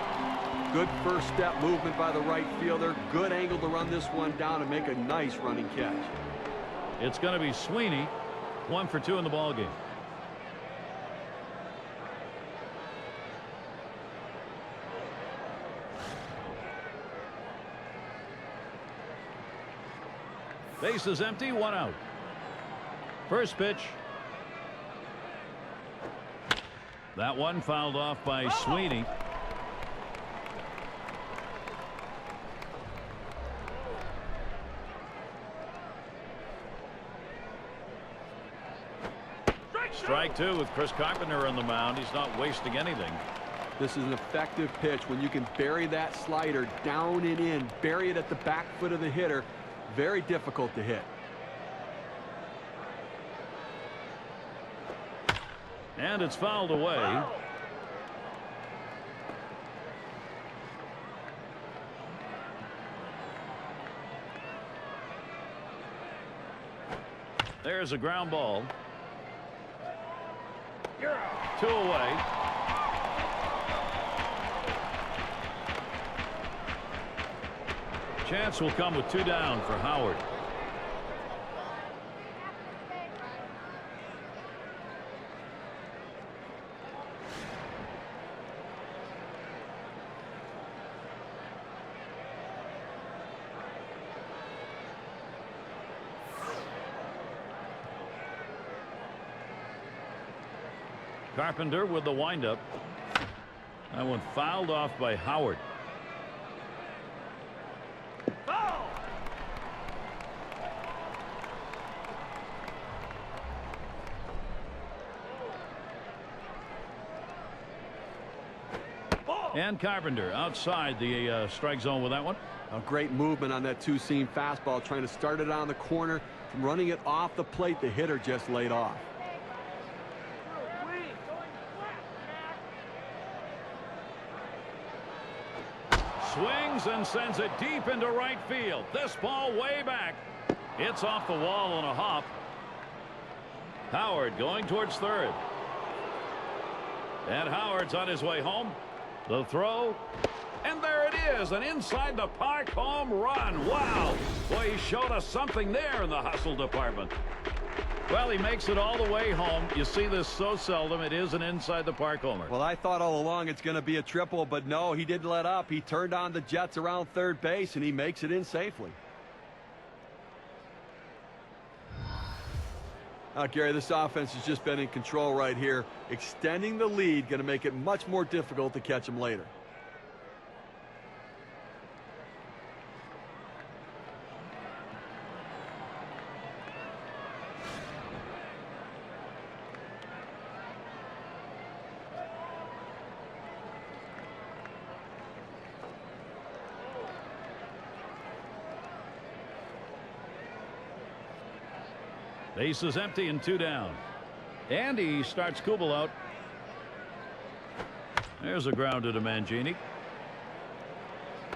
Good first step movement by the right fielder. Good angle to run this one down and make a nice running catch. It's going to be Sweeney. 1 for 2 in the ballgame. Base is empty, 1 out. First pitch. That one fouled off by Sweeney. Strike 2 with Chris Carpenter on the mound. He's not wasting anything. This is an effective pitch when you can bury that slider down and in, bury it at the back foot of the hitter. Very difficult to hit. And it's fouled away. There's a ground ball. 2 away. Chance will come with 2 down for Howard. Carpenter with the windup. That one fouled off by Howard. Foul! And Carpenter outside the strike zone with that one. A great movement on that two-seam fastball, trying to start it on the corner, running it off the plate. The hitter just laid off. Swings and sends it deep into right field. This ball way back. It's off the wall on a hop. Howard going towards third. And Howard's on his way home. The throw. And there it is. An inside the park home run. Wow. Boy, he showed us something there in the hustle department. Well, he makes it all the way home. You see this so seldom. It is an inside the park homer. Well, I thought all along it's going to be a triple, but no, he didn't let up. He turned on the Jets around third base, and he makes it in safely. Gary, this offense has just been in control right here. Extending the lead, going to make it much more difficult to catch him later. Base is empty and 2 down. And he starts Kubel out. There's a grounder to Mangini.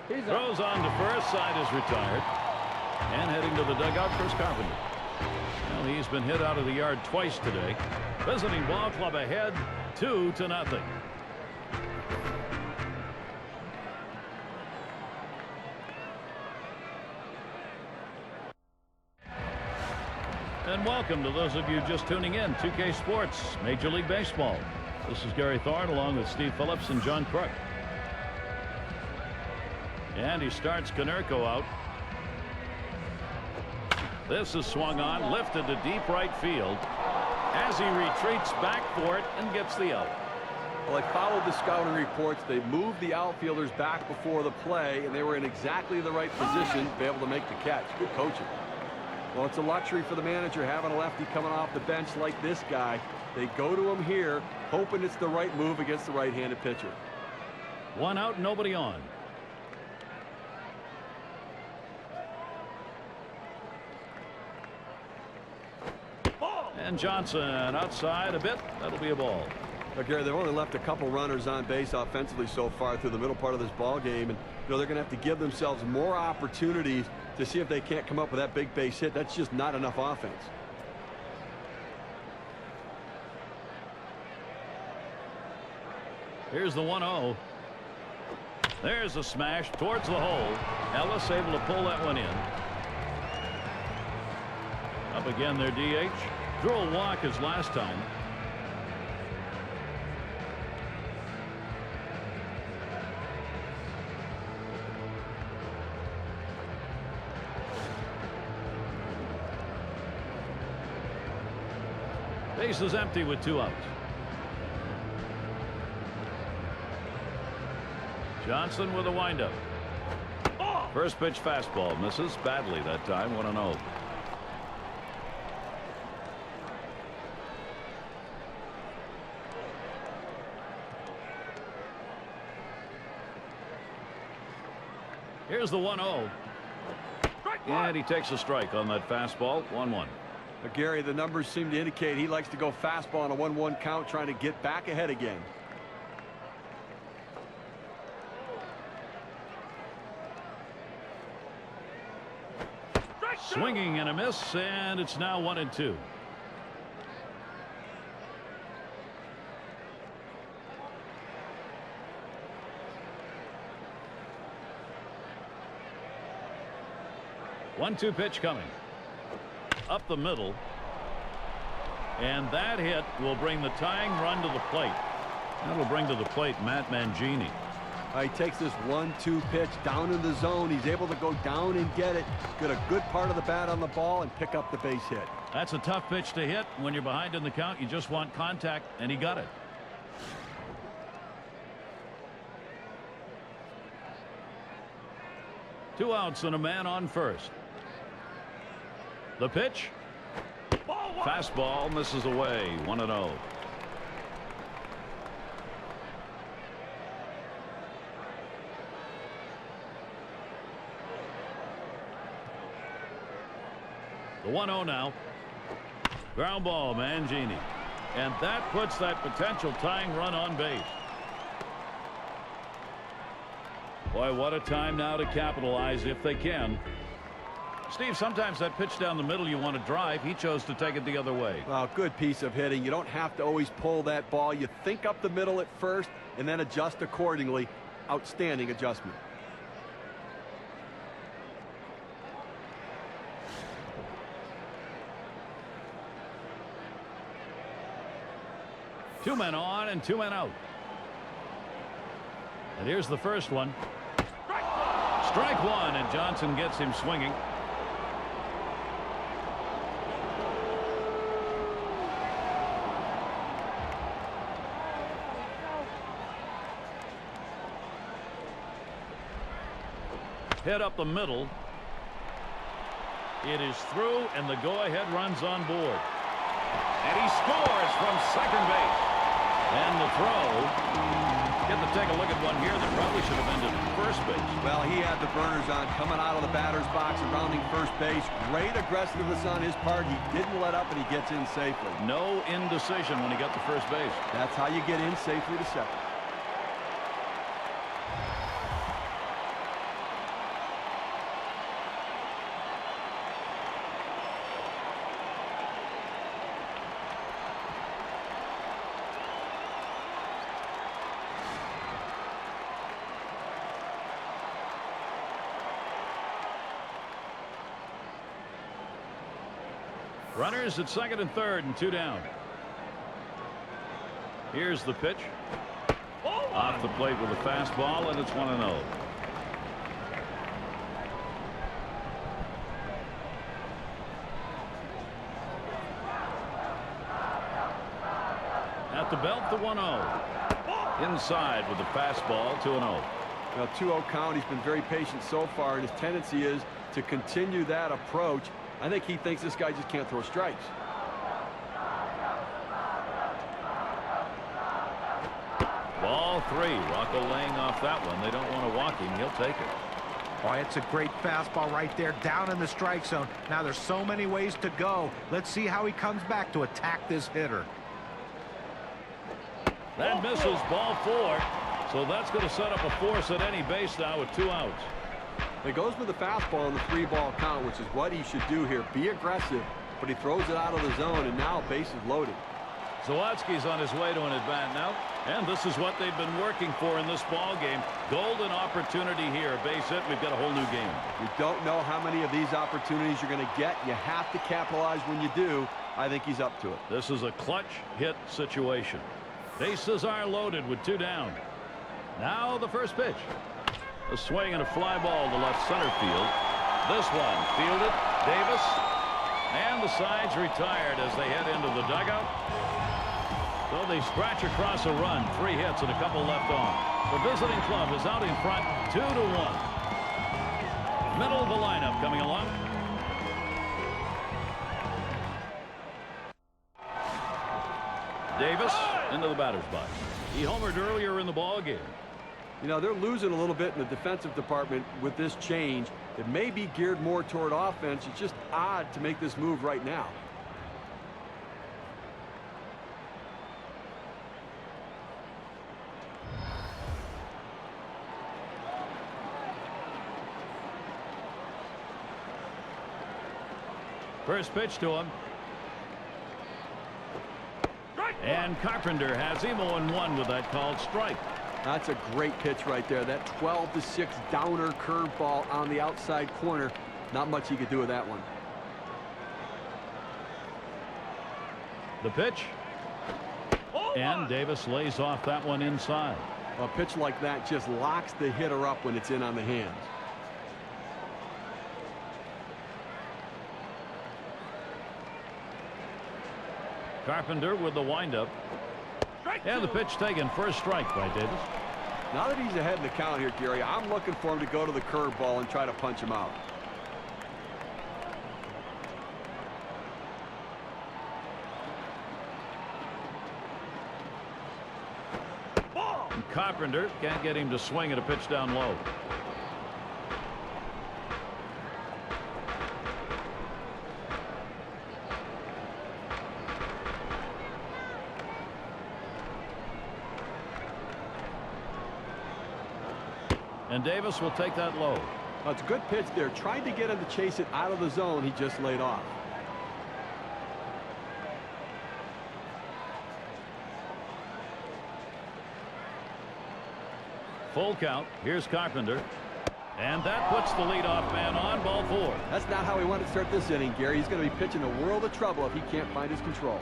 Throws on to first. Side is retired. And heading to the dugout, Chris Carpenter. Well, he's been hit out of the yard twice today. Visiting ball club ahead 2-0. And welcome to those of you just tuning in. 2K Sports, Major League Baseball. This is Gary Thorne along with Steve Phillips and John Crook. And he starts Konerko out. This is swung on, lifted to deep right field as he retreats back for it and gets the out. Well, I followed the scouting reports. They moved the outfielders back before the play, and they were in exactly the right position to be able to make the catch. Good coaching. Well, it's a luxury for the manager having a lefty coming off the bench like this guy. They go to him here, hoping it's the right move against the right-handed pitcher. One out, nobody on. And Johnson outside a bit. That'll be a ball. Now, Gary, they've only left a couple runners on base offensively so far through the middle part of this ball game, and they're going to have to give themselves more opportunities to see if they can't come up with that big base hit. That's just not enough offense. Here's the 1-0. There's a smash towards the hole. Ellis able to pull that one in. Up again their DH. Drew a walk as last time. Base is empty with 2 outs. Johnson with a windup. First pitch fastball misses badly that time. 1-0. Here's the 1-0. And he takes a strike on that fastball. 1-1. Gary, the numbers seem to indicate he likes to go fastball on a 1-1 count, trying to get back ahead again. Swinging and a miss, and it's now 1-2. One-two pitch coming. Up the middle. And that hit will bring the tying run to the plate. That'll bring to the plate Matt Mangini. He takes this 1-2 pitch down in the zone. He's able to go down and get it. Get a good part of the bat on the ball and pick up the base hit. That's a tough pitch to hit. When you're behind in the count, you just want contact, and he got it. Two outs and a man on first. The pitch. Fastball misses away. 1-0. The 1-0 now. Ground ball, Mangini. And that puts that potential tying run on base. Boy, what a time now to capitalize if they can. Steve, sometimes that pitch down the middle you want to drive. He chose to take it the other way. Well, good piece of hitting. You don't have to always pull that ball. You think up the middle at first and then adjust accordingly. Outstanding adjustment. Two men on and 2 men out. And here's the first one. Strike one, and Johnson gets him swinging. Hit up the middle. It is through, and the go-ahead runs on board. And he scores from second base. And the throw. Get to take a look at one here that probably should have ended at first base. Well, he had the burners on coming out of the batter's box and rounding first base. Great aggressiveness on his part. He didn't let up, and he gets in safely. No indecision when he got to first base. That's how you get in safely to second. Runners at second and third and 2 down. Here's the pitch. Off the plate with a fastball, and it's 1-0. At the belt, the 1-0. Inside with the fastball, 2-0. Now 2-0 count. He's been very patient so far, and his tendency is to continue that approach. I think he thinks this guy just can't throw strikes. Ball 3. Rocco laying off that one. They don't want to walk him. He'll take it. Oh, it's a great fastball right there, down in the strike zone. Now there's so many ways to go. Let's see how he comes back to attack this hitter. That misses, ball 4. So that's going to set up a force at any base now with 2 outs. It goes with the fastball in the 3-ball count, which is what he should do here. Be aggressive, but he throws it out of the zone, and now base is loaded. Zawadski's on his way to an at-bat now, and this is what they've been working for in this ball game. Golden opportunity here. Base hit. We've got a whole new game. You don't know how many of these opportunities you're going to get. You have to capitalize when you do. I think he's up to it. This is a clutch hit situation. Bases are loaded with 2 down. Now the first pitch. A swing and a fly ball to left center field. This one fielded. Davis. And the side's retired as they head into the dugout. So they scratch across a run. 3 hits and a couple left on. The visiting club is out in front 2-1. Middle of the lineup coming along. Davis into the batter's box. He homered earlier in the ball game. You know, they're losing a little bit in the defensive department with this change. It may be geared more toward offense. It's just odd to make this move right now. First pitch to him. And Carpenter has him 0-1 with that called strike. That's a great pitch right there. That 12-6 downer curveball on the outside corner. Not much he could do with that one. The pitch. And Davis lays off that one inside. A pitch like that just locks the hitter up when it's in on the hands. Carpenter with the windup. And the pitch taken for a strike by Davis. Now that he's ahead in the count here, Gary, I'm looking for him to go to the curveball and try to punch him out. And Carpenter can't get him to swing at a pitch down low. And Davis will take that low. That's a good pitch there. Tried to get him to chase it out of the zone. He just laid off. Full count. Here's Carpenter. And that puts the leadoff man on, ball 4. That's not how he wanted to start this inning, Gary. He's going to be pitching a world of trouble if he can't find his control.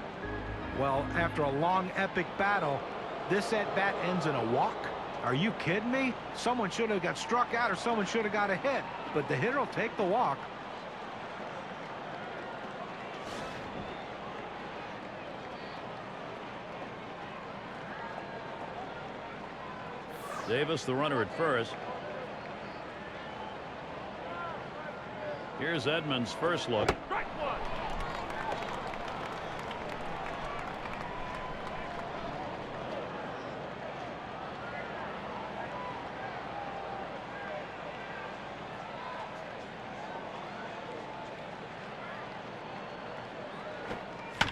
Well, after a long, epic battle, this at-bat ends in a walk. Are you kidding me? Someone should have got struck out or someone should have got a hit. But the hitter will take the walk. Davis, the runner at first. Here's Edmonds' first look.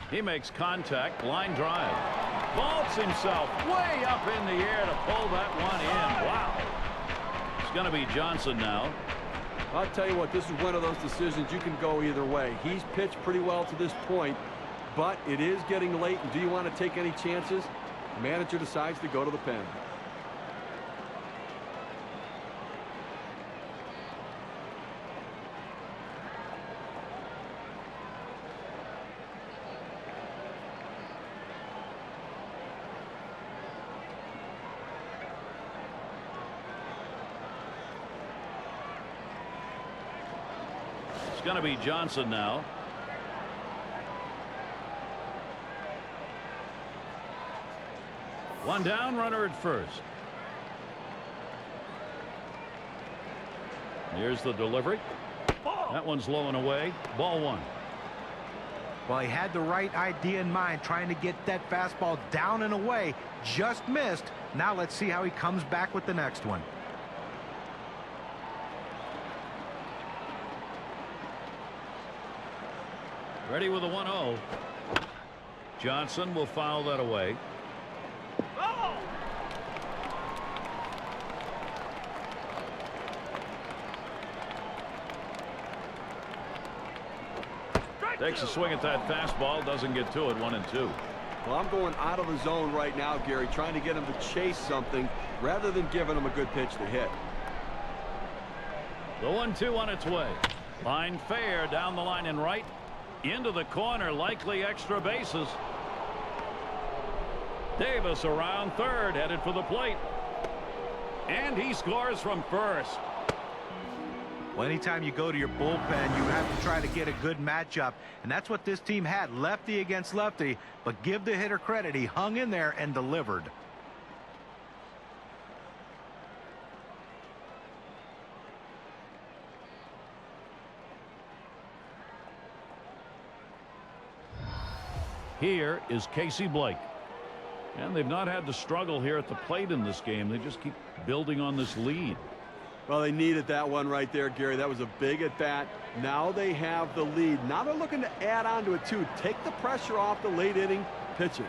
He makes contact, line drive. Vaults himself way up in the air to pull that one in. Wow. It's going to be Johnson now. I'll tell you what, this is one of those decisions you can go either way. He's pitched pretty well to this point, but it is getting late. And do you want to take any chances? The manager decides to go to the pen. going to be Johnson now. One down, runner at first. Here's the delivery. That one's low and away. Ball one. Well, he had the right idea in mind, trying to get that fastball down and away. Just missed. Now let's see how he comes back with the next one. Ready with a 1-0. Johnson will foul that away. Takes a swing at that fastball, doesn't get to it. 1-2. Well, I'm going out of the zone right now, Gary, trying to get him to chase something rather than giving him a good pitch to hit. The 1-2 on its way. Line fair down the line and right into the corner, likely extra bases. Davis around third, headed for the plate, and he scores from first. Well, anytime you go to your bullpen, you have to try to get a good matchup, and that's what this team had, lefty against lefty. But give the hitter credit, he hung in there and delivered. Here is Casey Blake, and they've not had to struggle here at the plate in this game. They just keep building on this lead. Well, they needed that one right there, Gary. That was a big at bat. Now they have the lead. Now they're looking to add on to it too. Take the pressure off the late inning pitching.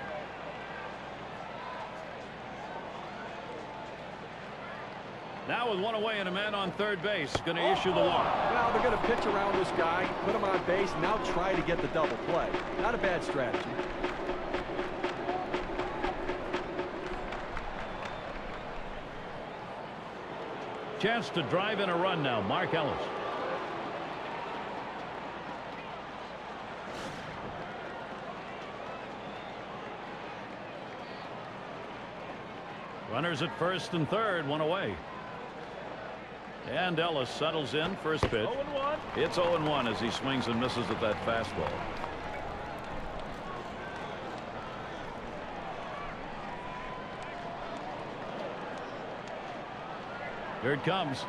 Now with one away and a man on third base, going to issue the walk. Well, they're going to pitch around this guy, put him on base, now try to get the double play. Not a bad strategy. Chance to drive in a run now. Mark Ellis. Runners at first and third, one away. And Ellis settles in, first pitch. 0-1. It's 0-1 as he swings and misses at that fastball. Here it comes.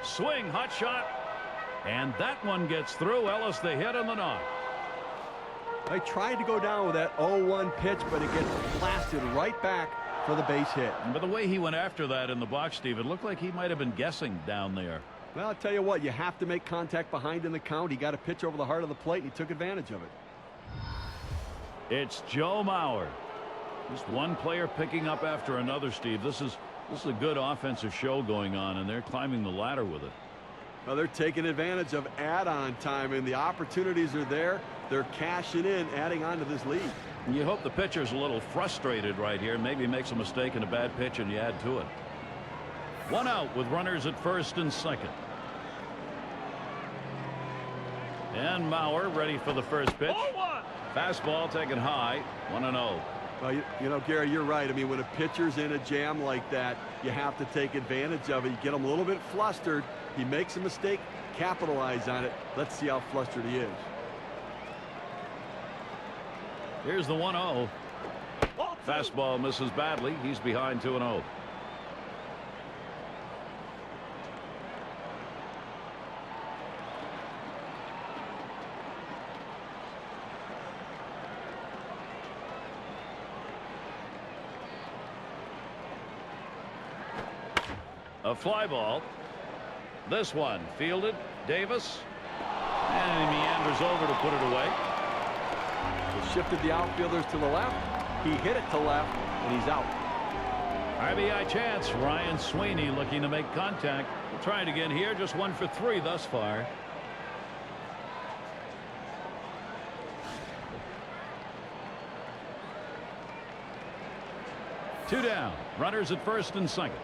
Swing, hot shot. And that one gets through. Ellis the hit and the knock. They tried to go down with that 0-1 pitch, but it gets blasted right back for the base hit. But the way he went after that in the box, Steve, it looked like he might have been guessing down there. Well, I'll tell you what, you have to make contact behind in the count. He got a pitch over the heart of the plate, and he took advantage of it. It's Joe Mauer. Just one player picking up after another, Steve. This is a good offensive show going on, and they're climbing the ladder with it. Well, they're taking advantage of add-on time, and the opportunities are there. They're cashing in, adding on to this lead. You hope the pitcher's a little frustrated right here. Maybe makes a mistake in a bad pitch, and you add to it. One out with runners at first and second. And Mauer ready for the first pitch. Fastball taken high. 1-0. Well, you know, Gary, you're right. I mean, when a pitcher's in a jam like that, you have to take advantage of it. You get him a little bit flustered. He makes a mistake, capitalize on it. Let's see how flustered he is. Here's the 1-0. Fastball misses badly. He's behind 2-0. A fly ball. This one fielded. Davis. And he meanders over to put it away. He shifted the outfielders to the left. He hit it to left, and he's out. RBI chance. Ryan Sweeney looking to make contact. We'll try it again here. Just 1 for 3 thus far. Two down. Runners at first and second.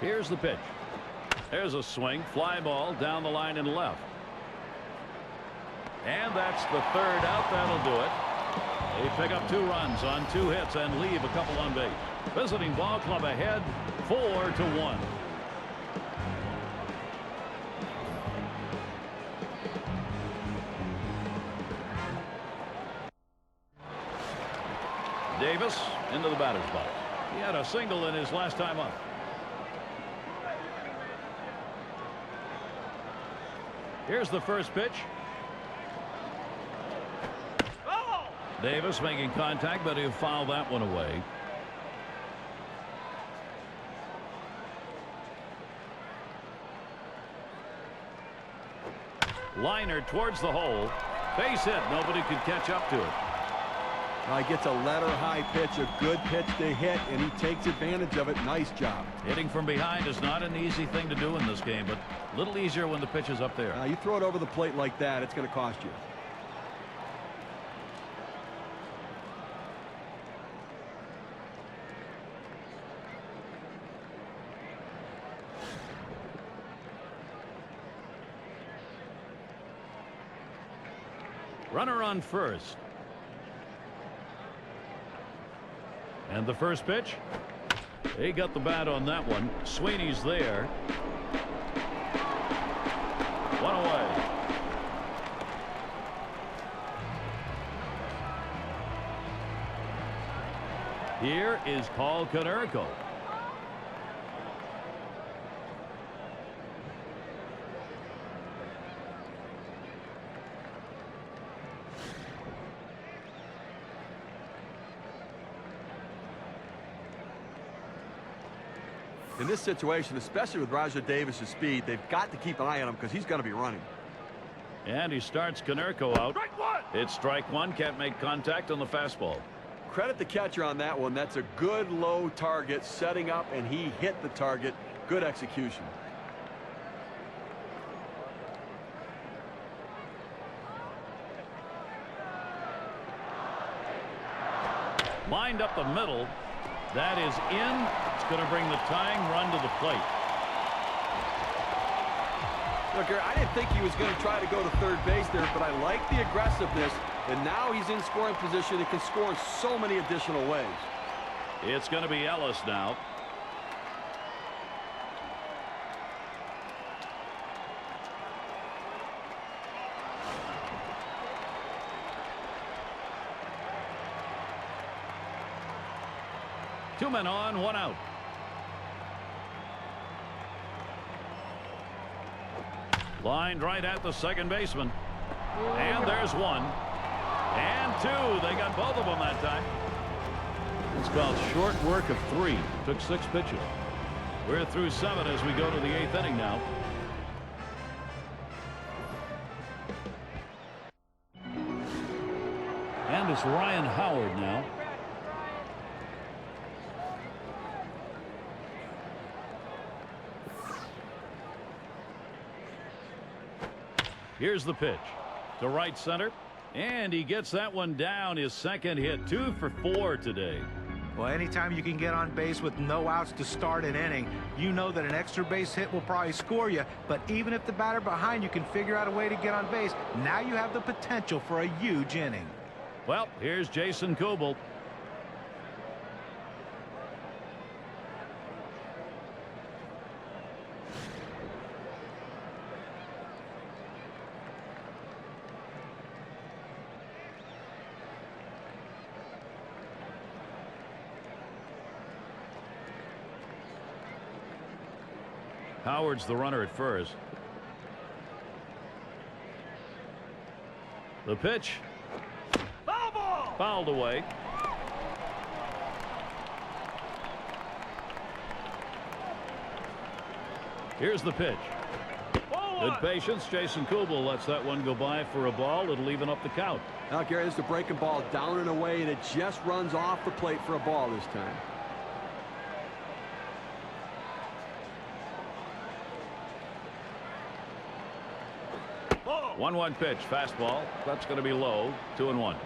Here's the pitch. There's a swing. Fly ball down the line and left. And that's the third out. That'll do it. They pick up 2 runs on 2 hits and leave a couple on base. Visiting ball club ahead 4-1. Davis into the batter's box. He had a single in his last time up. Here's the first pitch. Davis making contact, but he'll foul that one away. Liner towards the hole. Base hit. Nobody could catch up to it. He gets a letter high pitch, a good pitch to hit, and he takes advantage of it. Nice job. Hitting from behind is not an easy thing to do in this game, but a little easier when the pitch is up there. You throw it over the plate like that, it's going to cost you. Runner on first. And the first pitch. He got the bat on that one. Sweeney's there. One away. Here is Paul Konerko. In this situation, especially with Rajah Davis's speed, they've got to keep an eye on him because he's going to be running. And he starts Konerko out. Strike one. It's strike one. Can't make contact on the fastball. Credit the catcher on that one. That's a good low target setting up, and he hit the target. Good execution. Lined up the middle. That is in. It's going to bring the tying run to the plate. Look, Gary, I didn't think he was going to try to go to third base there, but I like the aggressiveness. And now he's in scoring position. It can score in so many additional ways. It's going to be Ellis now. Two men on, one out. Lined right at the second baseman. And there's one. And two. They got both of them that time. It's called short work of 3. Took 6 pitches. We're through 7 as we go to the 8th inning now. And it's Ryan Howard now. Here's the pitch to right center, and he gets that one down. His second hit. 2 for 4 today. Well, anytime you can get on base with no outs to start an inning, you know that an extra base hit will probably score you. But even if the batter behind you can figure out a way to get on base, now you have the potential for a huge inning. Well, here's Jason Kubel. Howard's the runner at first. The pitch. Foul ball. Fouled away. Here's the pitch. Good patience. Jason Kubel lets that one go by for a ball. It'll even up the count. Now, Gary, this is the breaking ball down and away, and it just runs off the plate for a ball this time. 1-1 pitch, fastball. That's going to be low. 2-1.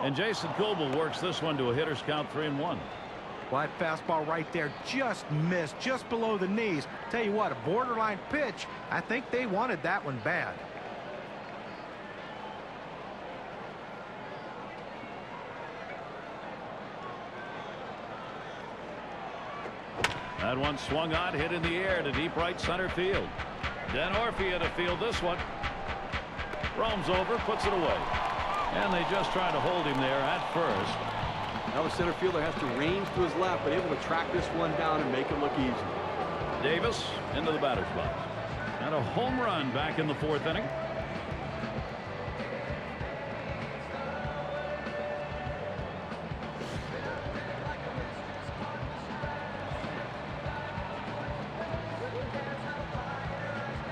And Jason Kubel works this one to a hitter's count, 3-1. Well, that fastball right there just missed, just below the knees. Tell you what, a borderline pitch. I think they wanted that one bad. That one swung on, hit in the air to deep right center field. Dan Orphea to field this one. Roams over, puts it away. And they just try to hold him there at first. Now the center fielder has to range to his left, but able to track this one down and make it look easy. Davis into the batter's box. And a home run back in the 4th inning.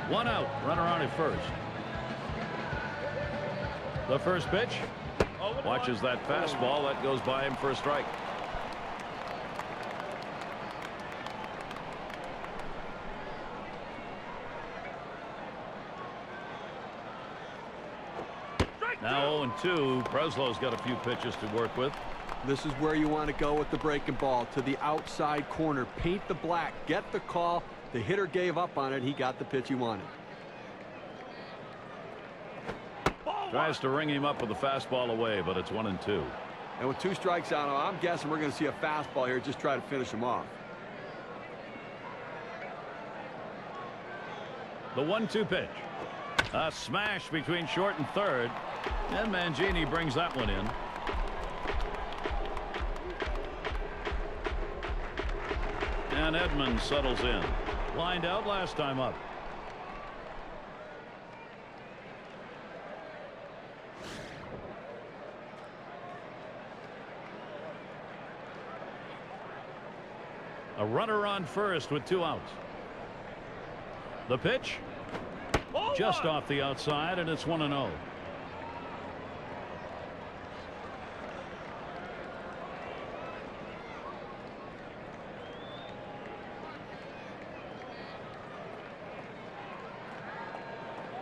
One out, runner on at first. The first pitch. Watches that fastball. That goes by him for a strike. Now 0-2. Preslow's got a few pitches to work with. This is where you want to go with the breaking ball, to the outside corner. Paint the black. Get the call. The hitter gave up on it. He got the pitch he wanted. Tries to ring him up with a fastball away, but it's 1-2. And with 2 strikes on him, I'm guessing we're going to see a fastball here. Just try to finish him off. The 1-2 pitch. A smash between short and third. And Mangini brings that one in. And Edmonds settles in. Lined out last time up. A runner on first with 2 outs. The pitch just off the outside, and it's 1-0.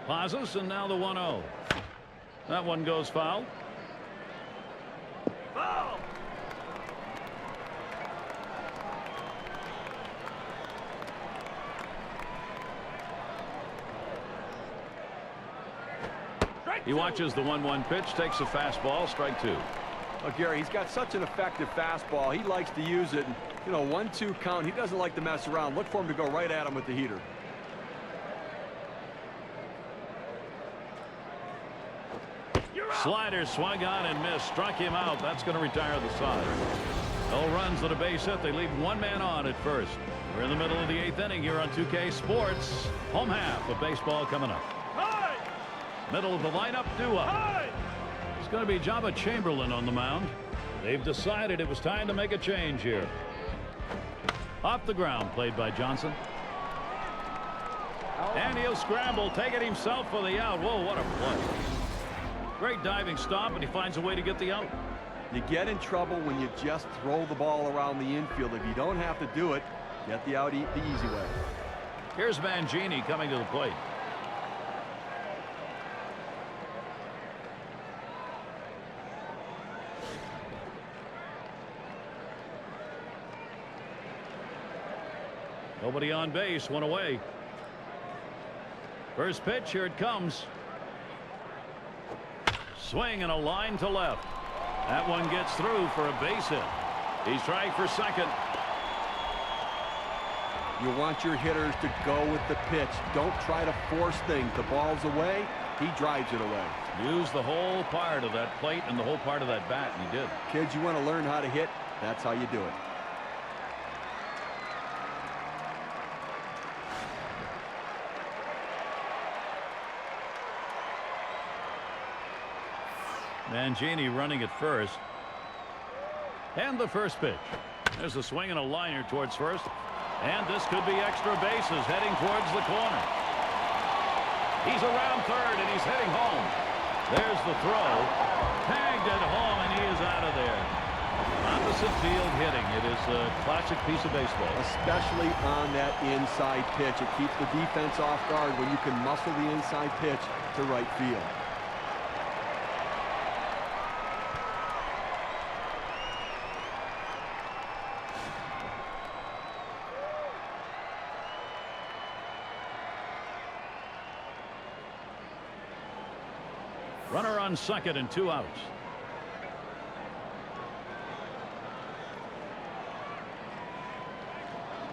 Pauses, and now the 1-0. That one goes foul. Foul. He watches the 1-1 pitch, takes a fastball, strike 2. Well, Gary, he's got such an effective fastball. He likes to use it. And, 1-2 count. He doesn't like to mess around. Look for him to go right at him with the heater. Slider swung on and missed. Struck him out. That's going to retire the side. No runs and a base hit. They leave 1 man on at first. We're in the middle of the 8th inning here on 2K Sports. Home half of baseball coming up. Middle of the lineup, due-up. It's going to be Jabba Chamberlain on the mound. They've decided it was time to make a change here. Off the ground, played by Johnson. And he'll scramble, take it himself for the out. Whoa, what a play. Great diving stop, and he finds a way to get the out. You get in trouble when you just throw the ball around the infield. If you don't have to do it, get the out the easy way. Here's Mangini coming to the plate. Nobody on base, 1 away. First pitch, here it comes. Swing and a line to left. That one gets through for a base hit. He's trying for second. You want your hitters to go with the pitch. Don't try to force things. The ball's away. He drives it away. Use the whole part of that plate and the whole part of that bat, and he did. Kids, you want to learn how to hit? That's how you do it. Mangini running at first. And the first pitch. There's a swing and a liner towards first. And this could be extra bases heading towards the corner. He's around third and he's heading home. There's the throw. Tagged at home and he is out of there. Opposite field hitting. It is a classic piece of baseball. Especially on that inside pitch. It keeps the defense off guard when you can muscle the inside pitch to right field. Runner on second and 2 outs.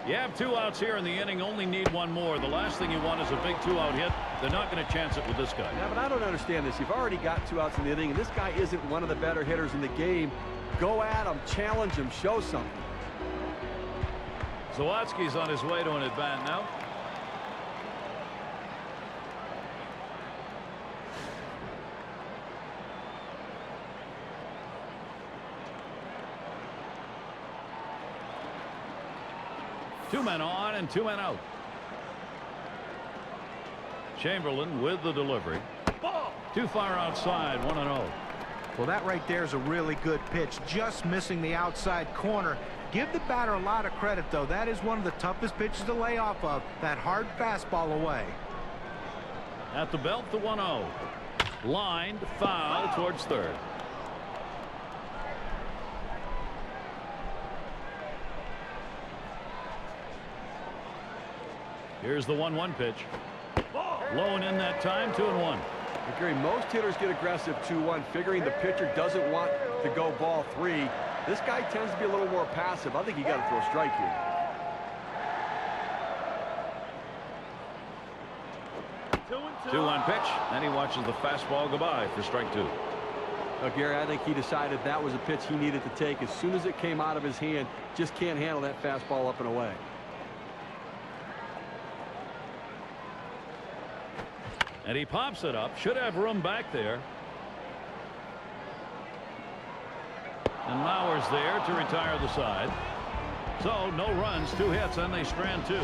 You have 2 outs here in the inning, only need 1 more. The last thing you want is a big 2-out hit. They're not going to chance it with this guy. Yeah, but I don't understand this. You've already got 2 outs in the inning, and this guy isn't one of the better hitters in the game. Go at him, challenge him, show something. Zawadzki's on his way to an at-bat now. Two men on and 2 men out. Chamberlain with the delivery. Ball. Too far outside, 1-0. Well, that right there is a really good pitch, just missing the outside corner. Give the batter a lot of credit, though. That is one of the toughest pitches to lay off of, that hard fastball away. At the belt, the 1-0. Lined, foul towards third. Here's the 1-1 pitch. Blown in that time, 2-1. Gary, most hitters get aggressive 2-1, figuring the pitcher doesn't want to go ball 3. This guy tends to be a little more passive. I think you got to throw a strike here. 2-1 pitch, and he watches the fastball go by for strike 2. Gary, I think he decided that was a pitch he needed to take as soon as it came out of his hand. Just can't handle that fastball up and away. And he pops it up. Should have room back there. And Lauer's there to retire the side. So no runs, 2 hits, and they strand 2.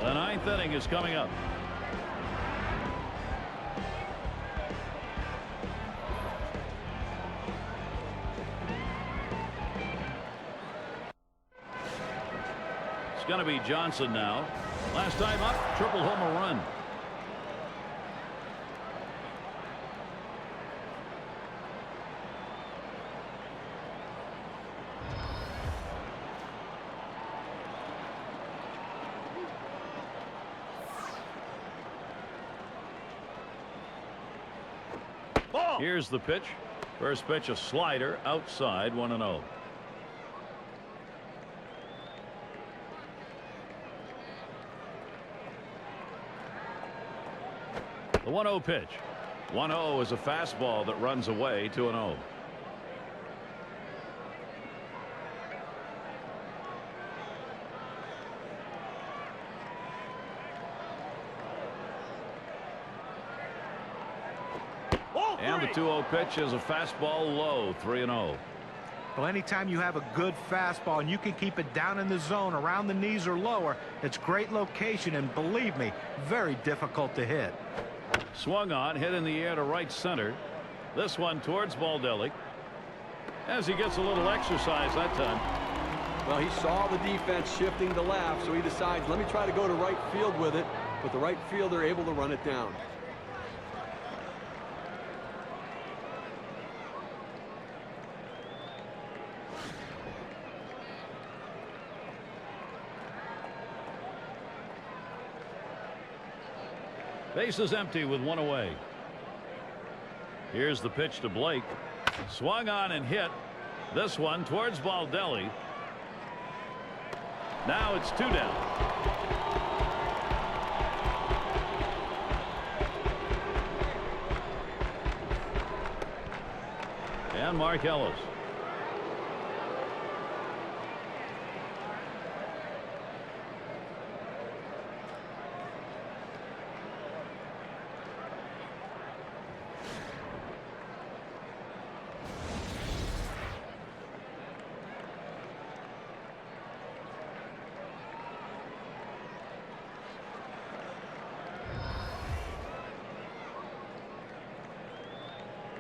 The 9th inning is coming up. It's going to be Johnson now. Last time up, triple home run. Here's the pitch. First pitch, a slider outside, 1-0. The 1-0 pitch. 1-0 is a fastball that runs away, 2-0. And the 2-0 pitch is a fastball low, 3-0. Well, anytime you have a good fastball and you can keep it down in the zone around the knees or lower, it's great location, and believe me, very difficult to hit. Swung on, hit in the air to right center. This one towards Baldelli. As he gets a little exercise that time. Well, he saw the defense shifting to left, so he decides, let me try to go to right field with it. But the right fielder able to run it down. Bases empty with 1 away. Here's the pitch to Blake. Swung on and hit. This one towards Baldelli. Now it's 2 down. And Mark Ellis.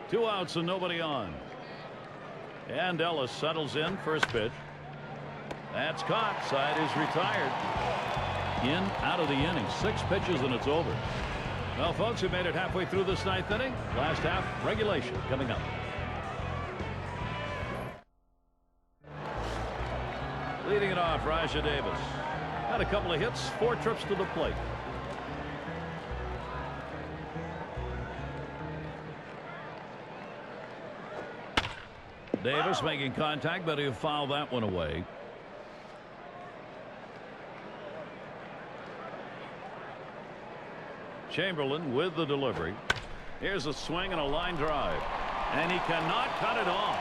Two outs and nobody on. And Ellis settles in. First pitch. That's caught. Side is retired. In, out of the inning. 6 pitches and it's over. Well, folks, we made it halfway through this 9th inning. Last half, regulation coming up. Leading it off, Rajah Davis. Had a couple of hits, 4 trips to the plate. Davis making contact, but he'll foul that one away. Chamberlain with the delivery. Here's a swing and a line drive. And he cannot cut it off.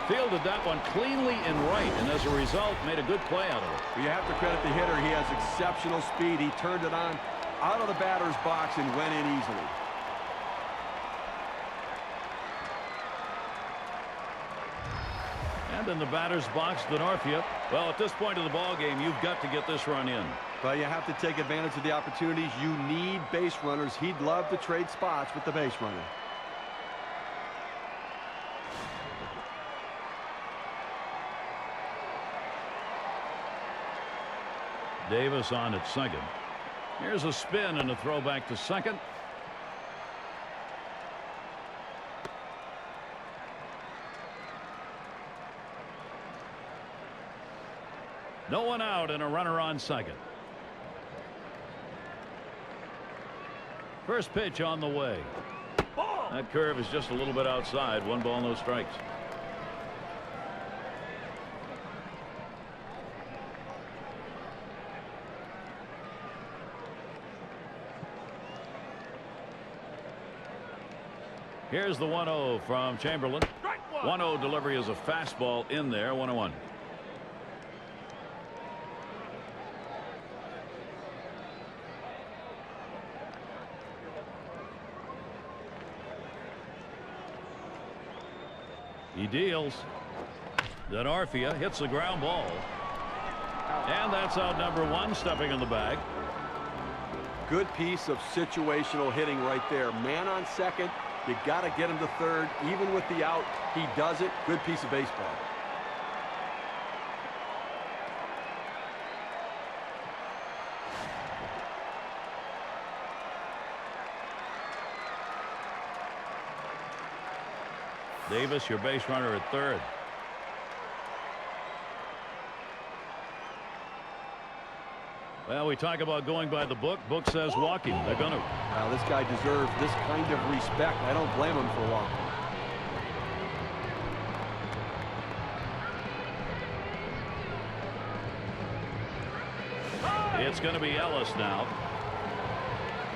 Fielded that one cleanly and right, and as a result, made a good play out of it. You have to credit the hitter. He has exceptional speed. He turned it on out of the batter's box and went in easily. And in the batter's box, Denorfia. Well, at this point of the ball game, you've got to get this run in. Well, you have to take advantage of the opportunities. You need base runners. He'd love to trade spots with the base runner. Davis on at second. Here's a spin and a throw back to second. No one out and a runner on second. First pitch on the way. That curve is just a little bit outside. 1 ball, no strikes. Here's the 1-0 from Chamberlain. 1-0 delivery is a fastball in there. 1-1. He deals. Denorfia hits the ground ball. And that's out number 1, stepping in the bag. Good piece of situational hitting right there. Man on second. You got to get him to third. Even with the out, he does it. Good piece of baseball. Davis, your base runner at third. Well, we talk about going by the book. Book says walking. They're going to. Well, this guy deserves this kind of respect. I don't blame him for walking. It's going to be Ellis now.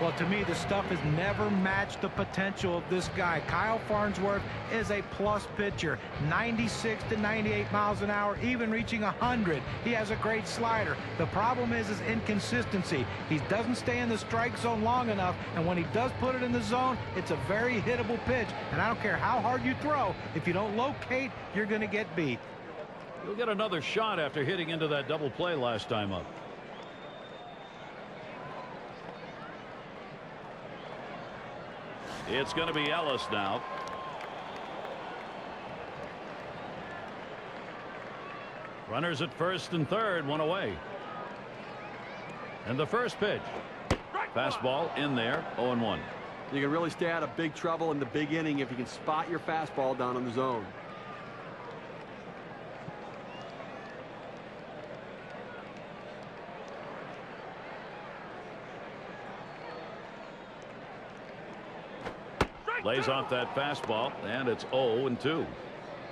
Well, to me, the stuff has never matched the potential of this guy. Kyle Farnsworth is a plus pitcher. 96 to 98 miles an hour, even reaching 100. He has a great slider. The problem is his inconsistency. He doesn't stay in the strike zone long enough, and when he does put it in the zone, it's a very hittable pitch. And I don't care how hard you throw, if you don't locate, you're going to get beat. You'll get another shot after hitting into that double play last time up. It's going to be Ellis now. Runners at first and third, 1 away. And the first pitch. Fastball in there, 0-1. You can really stay out of big trouble in the big inning if you can spot your fastball down in the zone. Lays off that fastball, and it's 0-2.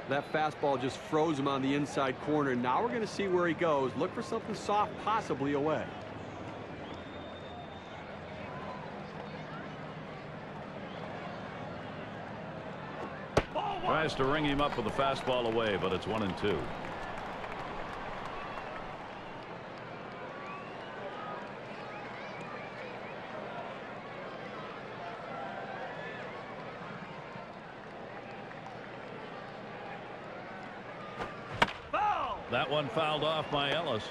That fastball just froze him on the inside corner. Now we're going to see where he goes. Look for something soft, possibly away. Tries to ring him up with a fastball away, but it's 1-2. That one fouled off by Ellis.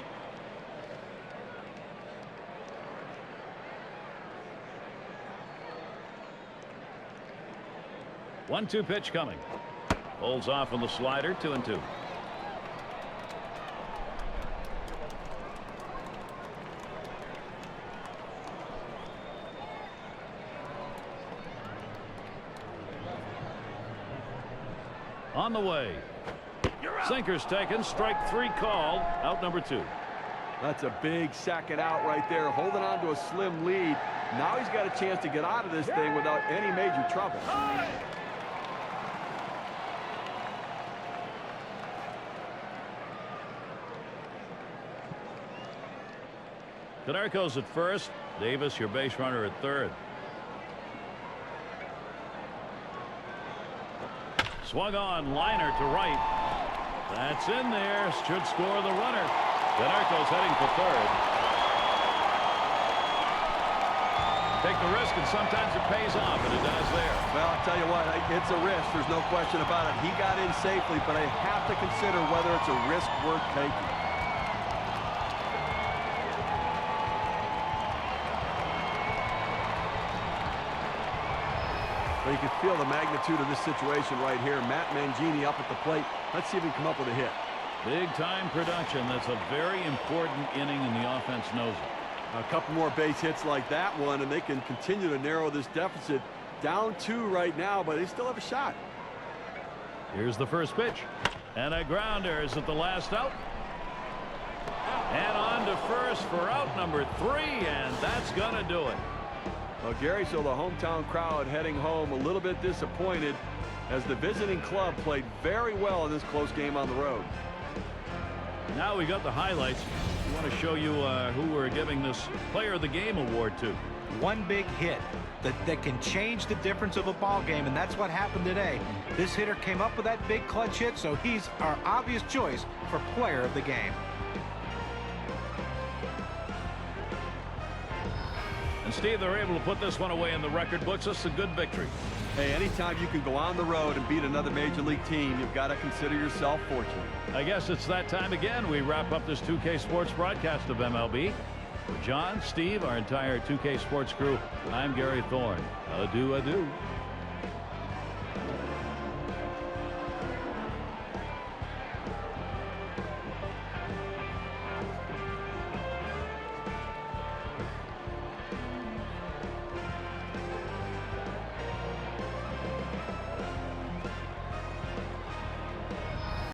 One-two pitch coming. Holds off on the slider, 2-2. On the way. Sinker's taken, strike 3 called, out number 2. That's a big second out right there, holding on to a slim lead. Now he's got a chance to get out of this thing without any major trouble. Canerco's at first. Davis, your base runner, at third. Swung on, liner to right. That's in there. Should score the runner. Canerco's heading for third. Take the risk, and sometimes it pays off, and it does there. Well, I'll tell you what, it's a risk. There's no question about it. He got in safely, but I have to consider whether it's a risk worth taking. But you can feel the magnitude of this situation right here. Matt Mangini up at the plate. Let's see if he can come up with a hit. Big-time production. That's a very important inning, and the offense knows it. A couple more base hits like that one, and they can continue to narrow this deficit. Down 2 right now, but they still have a shot. Here's the first pitch. And a grounder. Is it the last out? And on to first for out number 3, and that's going to do it. Well, Gary, so the hometown crowd heading home a little bit disappointed as the visiting club played very well in this close game on the road. Now we got the highlights. We want to show you who we're giving this Player of the Game award to. One big hit that can change the difference of a ball game, and that's what happened today. This hitter came up with that big clutch hit, so he's our obvious choice for Player of the Game. And Steve, they're able to put this one away in the record books. This is a good victory. Hey, anytime you can go on the road and beat another major league team, you've got to consider yourself fortunate. I guess it's that time again. We wrap up this 2K Sports broadcast of MLB. For John, Steve, our entire 2K Sports crew, I'm Gary Thorne. Adieu, adieu.